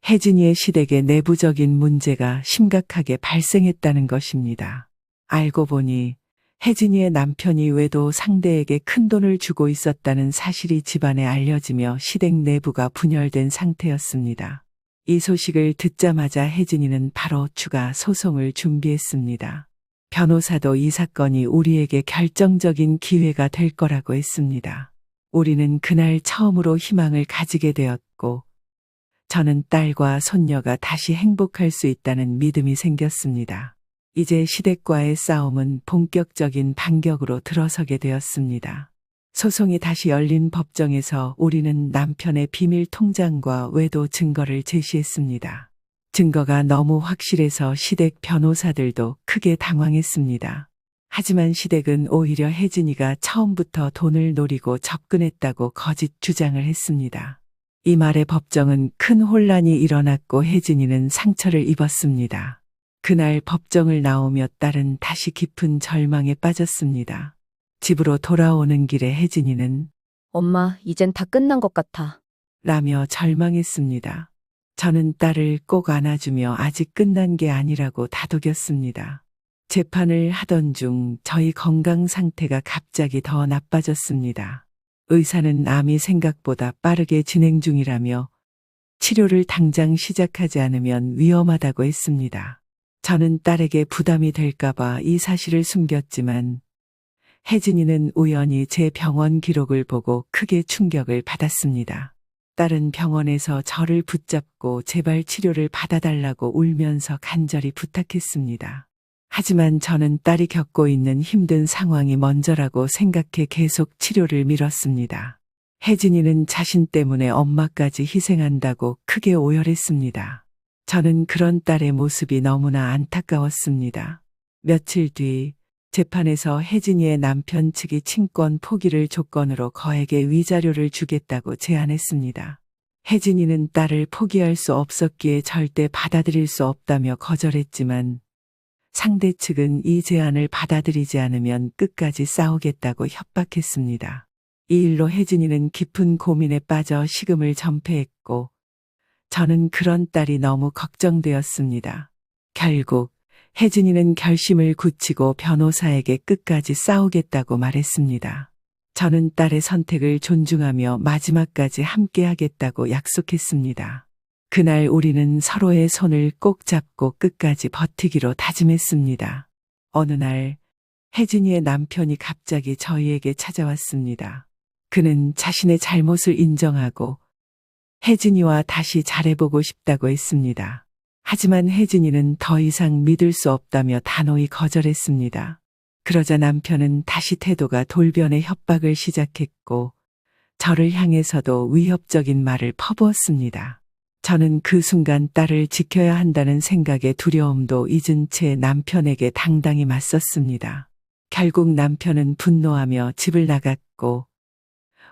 혜진이의 시댁에 내부적인 문제가 심각하게 발생했다는 것입니다. 알고 보니 혜진이의 남편이 외도 상대에게 큰 돈을 주고 있었다는 사실이 집안에 알려지며 시댁 내부가 분열된 상태였습니다. 이 소식을 듣자마자 혜진이는 바로 추가 소송을 준비했습니다. 변호사도 이 사건이 우리에게 결정적인 기회가 될 거라고 했습니다. 우리는 그날 처음으로 희망을 가지게 되었고, 저는 딸과 손녀가 다시 행복할 수 있다는 믿음이 생겼습니다. 이제 시댁과의 싸움은 본격적인 반격으로 들어서게 되었습니다. 소송이 다시 열린 법정에서 우리는 남편의 비밀 통장과 외도 증거를 제시했습니다. 증거가 너무 확실해서 시댁 변호사들도 크게 당황했습니다. 하지만 시댁은 오히려 혜진이가 처음부터 돈을 노리고 접근했다고 거짓 주장을 했습니다. 이 말에 법정은 큰 혼란이 일어났고 혜진이는 상처를 입었습니다. 그날 법정을 나오며 딸은 다시 깊은 절망에 빠졌습니다. 집으로 돌아오는 길에 혜진이는 엄마, 이젠 다 끝난 것 같아. 라며 절망했습니다. 저는 딸을 꼭 안아주며 아직 끝난 게 아니라고 다독였습니다. 재판을 하던 중 저희 건강 상태가 갑자기 더 나빠졌습니다. 의사는 암이 생각보다 빠르게 진행 중이라며 치료를 당장 시작하지 않으면 위험하다고 했습니다. 저는 딸에게 부담이 될까봐 이 사실을 숨겼지만 혜진이는 우연히 제 병원 기록을 보고 크게 충격을 받았습니다. 딸은 병원에서 저를 붙잡고 제발 치료를 받아달라고 울면서 간절히 부탁했습니다. 하지만 저는 딸이 겪고 있는 힘든 상황이 먼저라고 생각해 계속 치료를 미뤘습니다. 혜진이는 자신 때문에 엄마까지 희생한다고 크게 오열했습니다. 저는 그런 딸의 모습이 너무나 안타까웠습니다. 며칠 뒤 재판에서 혜진이의 남편 측이 친권 포기를 조건으로 거액의 위자료를 주겠다고 제안했습니다. 혜진이는 딸을 포기할 수 없었기에 절대 받아들일 수 없다며 거절했지만 상대 측은 이 제안을 받아들이지 않으면 끝까지 싸우겠다고 협박했습니다. 이 일로 혜진이는 깊은 고민에 빠져 식음을 전폐했고 저는 그런 딸이 너무 걱정되었습니다. 결국 혜진이는 결심을 굳히고 변호사에게 끝까지 싸우겠다고 말했습니다. 저는 딸의 선택을 존중하며 마지막까지 함께하겠다고 약속했습니다. 그날 우리는 서로의 손을 꼭 잡고 끝까지 버티기로 다짐했습니다. 어느 날 혜진이의 남편이 갑자기 저희에게 찾아왔습니다. 그는 자신의 잘못을 인정하고 혜진이와 다시 잘해보고 싶다고 했습니다. 하지만 혜진이는 더 이상 믿을 수 없다며 단호히 거절했습니다. 그러자 남편은 다시 태도가 돌변해 협박을 시작했고 저를 향해서도 위협적인 말을 퍼부었습니다. 저는 그 순간 딸을 지켜야 한다는 생각에 두려움도 잊은 채 남편에게 당당히 맞섰습니다. 결국 남편은 분노하며 집을 나갔고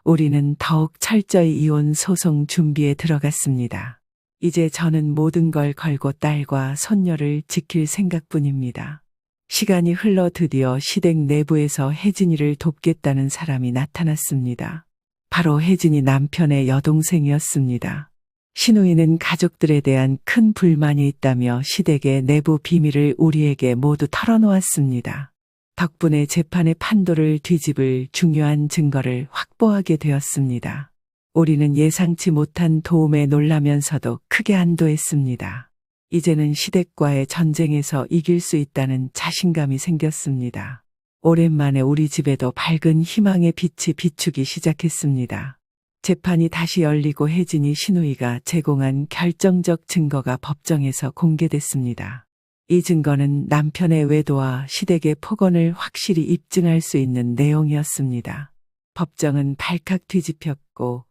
우리는 더욱 철저히 이혼 소송 준비에 들어갔습니다. 이제 저는 모든 걸 걸고 딸과 손녀를 지킬 생각뿐입니다. 시간이 흘러 드디어 시댁 내부에서 혜진이를 돕겠다는 사람이 나타났습니다. 바로 혜진이 남편의 여동생이었습니다. 신우이는 가족들에 대한 큰 불만이 있다며 시댁의 내부 비밀을 우리에게 모두 털어놓았습니다. 덕분에 재판의 판도를 뒤집을 중요한 증거를 확보하게 되었습니다. 우리는 예상치 못한 도움에 놀라면서도 크게 안도했습니다. 이제는 시댁과의 전쟁에서 이길 수 있다는 자신감이 생겼습니다. 오랜만에 우리 집에도 밝은 희망의 빛이 비추기 시작했습니다. 재판이 다시 열리고 혜진이 신우이가 제공한 결정적 증거가 법정에서 공개됐습니다. 이 증거는 남편의 외도와 시댁의 폭언을 확실히 입증할 수 있는 내용이었습니다. 법정은 발칵 뒤집혔고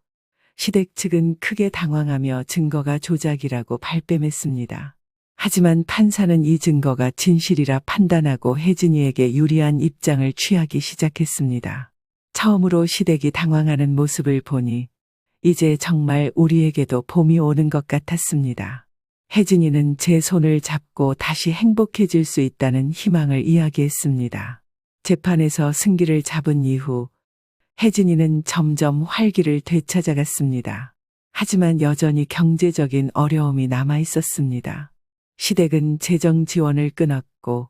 시댁 측은 크게 당황하며 증거가 조작이라고 발뺌했습니다. 하지만 판사는 이 증거가 진실이라 판단하고 혜진이에게 유리한 입장을 취하기 시작했습니다. 처음으로 시댁이 당황하는 모습을 보니 이제 정말 우리에게도 봄이 오는 것 같았습니다. 혜진이는 제 손을 잡고 다시 행복해질 수 있다는 희망을 이야기했습니다. 재판에서 승기를 잡은 이후 혜진이는 점점 활기를 되찾아갔습니다. 하지만 여전히 경제적인 어려움이 남아 있었습니다. 시댁은 재정 지원을 끊었고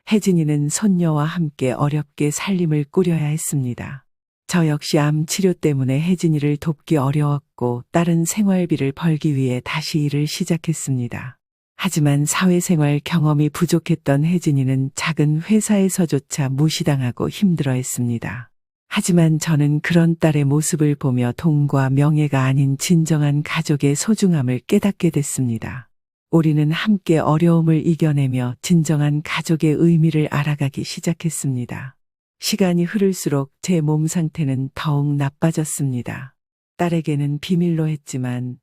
혜진이는 손녀와 함께 어렵게 살림을 꾸려야 했습니다. 저 역시 암 치료 때문에 혜진이를 돕기 어려웠고 다른 생활비를 벌기 위해 다시 일을 시작했습니다. 하지만 사회생활 경험이 부족했던 혜진이는 작은 회사에서조차 무시당하고 힘들어했습니다. 하지만 저는 그런 딸의 모습을 보며 돈과 명예가 아닌 진정한 가족의 소중함을 깨닫게 됐습니다. 우리는 함께 어려움을 이겨내며 진정한 가족의 의미를 알아가기 시작했습니다. 시간이 흐를수록 제 몸 상태는 더욱 나빠졌습니다. 딸에게는 비밀로 했지만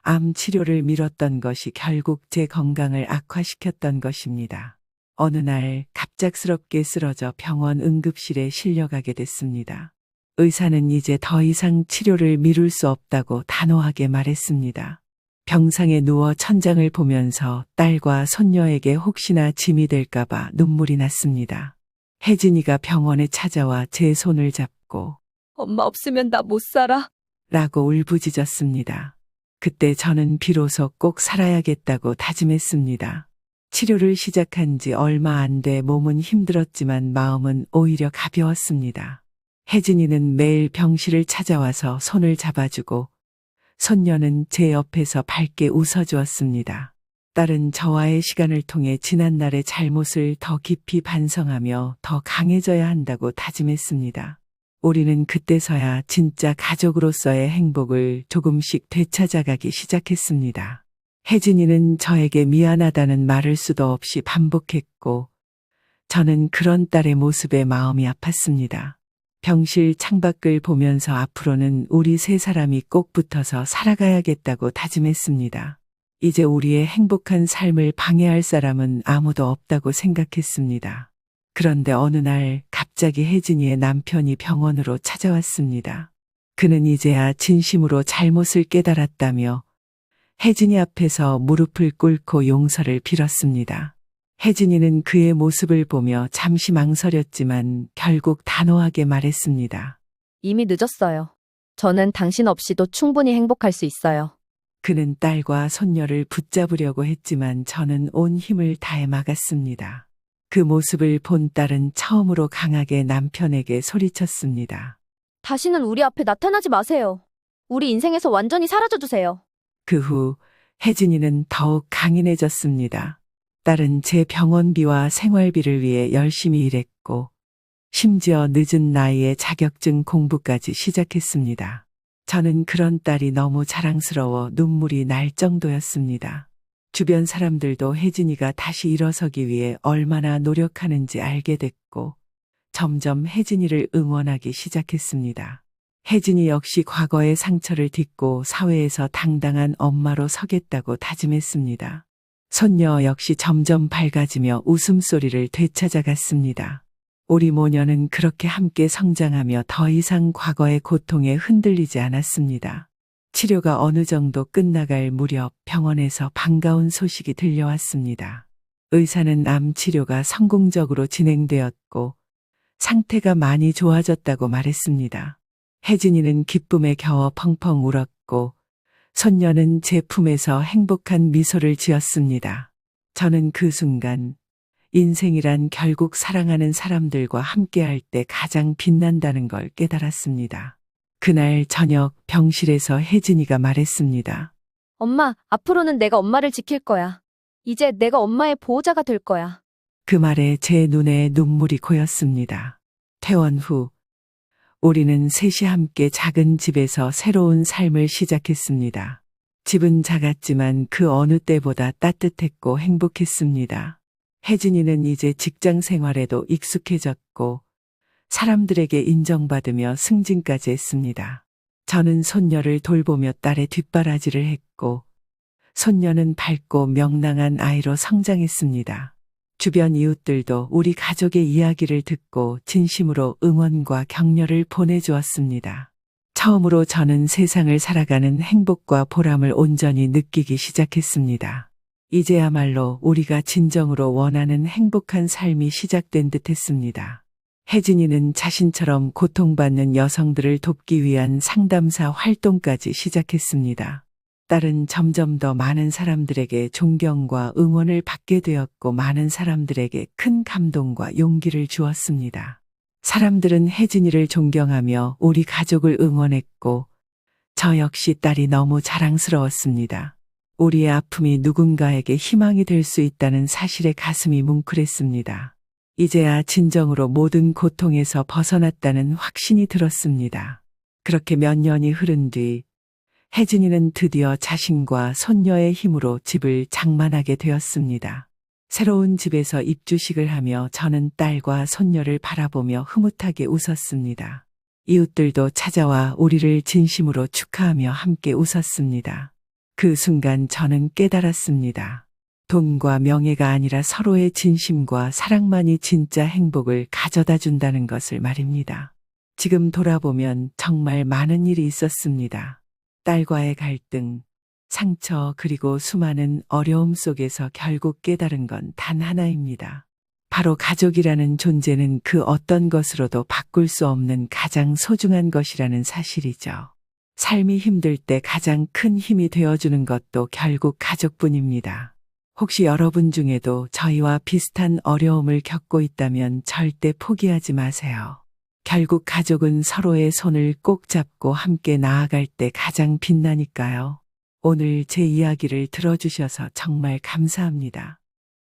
암 치료를 미뤘던 것이 결국 제 건강을 악화시켰던 것입니다. 어느 날 갑작스럽게 쓰러져 병원 응급실에 실려가게 됐습니다. 의사는 이제 더 이상 치료를 미룰 수 없다고 단호하게 말했습니다. 병상에 누워 천장을 보면서 딸과 손녀에게 혹시나 짐이 될까봐 눈물이 났습니다. 혜진이가 병원에 찾아와 제 손을 잡고 엄마 없으면 나 못 살아. 라고 울부짖었습니다. 그때 저는 비로소 꼭 살아야겠다고 다짐했습니다. 치료를 시작한 지 얼마 안 돼 몸은 힘들었지만 마음은 오히려 가벼웠습니다. 혜진이는 매일 병실을 찾아와서 손을 잡아주고 손녀는 제 옆에서 밝게 웃어주었습니다. 딸은 저와의 시간을 통해 지난날의 잘못을 더 깊이 반성하며 더 강해져야 한다고 다짐했습니다. 우리는 그때서야 진짜 가족으로서의 행복을 조금씩 되찾아가기 시작했습니다. 혜진이는 저에게 미안하다는 말을 수도 없이 반복했고 저는 그런 딸의 모습에 마음이 아팠습니다. 병실 창밖을 보면서 앞으로는 우리 세 사람이 꼭 붙어서 살아가야겠다고 다짐했습니다. 이제 우리의 행복한 삶을 방해할 사람은 아무도 없다고 생각했습니다. 그런데 어느 날 갑자기 혜진이의 남편이 병원으로 찾아왔습니다. 그는 이제야 진심으로 잘못을 깨달았다며 혜진이 앞에서 무릎을 꿇고 용서를 빌었습니다. 혜진이는 그의 모습을 보며 잠시 망설였지만 결국 단호하게 말했습니다. 이미 늦었어요. 저는 당신 없이도 충분히 행복할 수 있어요. 그는 딸과 손녀를 붙잡으려고 했지만 저는 온 힘을 다해 막았습니다. 그 모습을 본 딸은 처음으로 강하게 남편에게 소리쳤습니다. 다시는 우리 앞에 나타나지 마세요. 우리 인생에서 완전히 사라져 주세요. 그 후 혜진이는 더욱 강인해졌습니다. 딸은 제 병원비와 생활비를 위해 열심히 일했고 심지어 늦은 나이에 자격증 공부까지 시작했습니다. 저는 그런 딸이 너무 자랑스러워 눈물이 날 정도였습니다. 주변 사람들도 혜진이가 다시 일어서기 위해 얼마나 노력하는지 알게 됐고 점점 혜진이를 응원하기 시작했습니다. 혜진이 역시 과거의 상처를 딛고 사회에서 당당한 엄마로 서겠다고 다짐했습니다. 손녀 역시 점점 밝아지며 웃음소리를 되찾아갔습니다. 우리 모녀는 그렇게 함께 성장하며 더 이상 과거의 고통에 흔들리지 않았습니다. 치료가 어느 정도 끝나갈 무렵 병원에서 반가운 소식이 들려왔습니다. 의사는 암 치료가 성공적으로 진행되었고 상태가 많이 좋아졌다고 말했습니다. 혜진이는 기쁨에 겨워 펑펑 울었고 손녀는 제 품에서 행복한 미소를 지었습니다. 저는 그 순간 인생이란 결국 사랑하는 사람들과 함께할 때 가장 빛난다는 걸 깨달았습니다. 그날 저녁 병실에서 혜진이가 말했습니다. 엄마, 앞으로는 내가 엄마를 지킬 거야. 이제 내가 엄마의 보호자가 될 거야. 그 말에 제 눈에 눈물이 고였습니다. 퇴원 후 우리는 셋이 함께 작은 집에서 새로운 삶을 시작했습니다. 집은 작았지만 그 어느 때보다 따뜻했고 행복했습니다. 혜진이는 이제 직장 생활에도 익숙해졌고 사람들에게 인정받으며 승진까지 했습니다. 저는 손녀를 돌보며 딸의 뒷바라지를 했고 손녀는 밝고 명랑한 아이로 성장했습니다. 주변 이웃들도 우리 가족의 이야기를 듣고 진심으로 응원과 격려를 보내주었습니다. 처음으로 저는 세상을 살아가는 행복과 보람을 온전히 느끼기 시작했습니다. 이제야말로 우리가 진정으로 원하는 행복한 삶이 시작된 듯 했습니다. 혜진이는 자신처럼 고통받는 여성들을 돕기 위한 상담사 활동까지 시작했습니다. 딸은 점점 더 많은 사람들에게 존경과 응원을 받게 되었고 많은 사람들에게 큰 감동과 용기를 주었습니다. 사람들은 혜진이를 존경하며 우리 가족을 응원했고 저 역시 딸이 너무 자랑스러웠습니다. 우리의 아픔이 누군가에게 희망이 될 수 있다는 사실에 가슴이 뭉클했습니다. 이제야 진정으로 모든 고통에서 벗어났다는 확신이 들었습니다. 그렇게 몇 년이 흐른 뒤 혜진이는 드디어 자신과 손녀의 힘으로 집을 장만하게 되었습니다. 새로운 집에서 입주식을 하며 저는 딸과 손녀를 바라보며 흐뭇하게 웃었습니다. 이웃들도 찾아와 우리를 진심으로 축하하며 함께 웃었습니다. 그 순간 저는 깨달았습니다. 돈과 명예가 아니라 서로의 진심과 사랑만이 진짜 행복을 가져다 준다는 것을 말입니다. 지금 돌아보면 정말 많은 일이 있었습니다. 딸과의 갈등, 상처 그리고 수많은 어려움 속에서 결국 깨달은 건 단 하나입니다. 바로 가족이라는 존재는 그 어떤 것으로도 바꿀 수 없는 가장 소중한 것이라는 사실이죠. 삶이 힘들 때 가장 큰 힘이 되어주는 것도 결국 가족뿐입니다. 혹시 여러분 중에도 저희와 비슷한 어려움을 겪고 있다면 절대 포기하지 마세요. 결국 가족은 서로의 손을 꼭 잡고 함께 나아갈 때 가장 빛나니까요. 오늘 제 이야기를 들어주셔서 정말 감사합니다.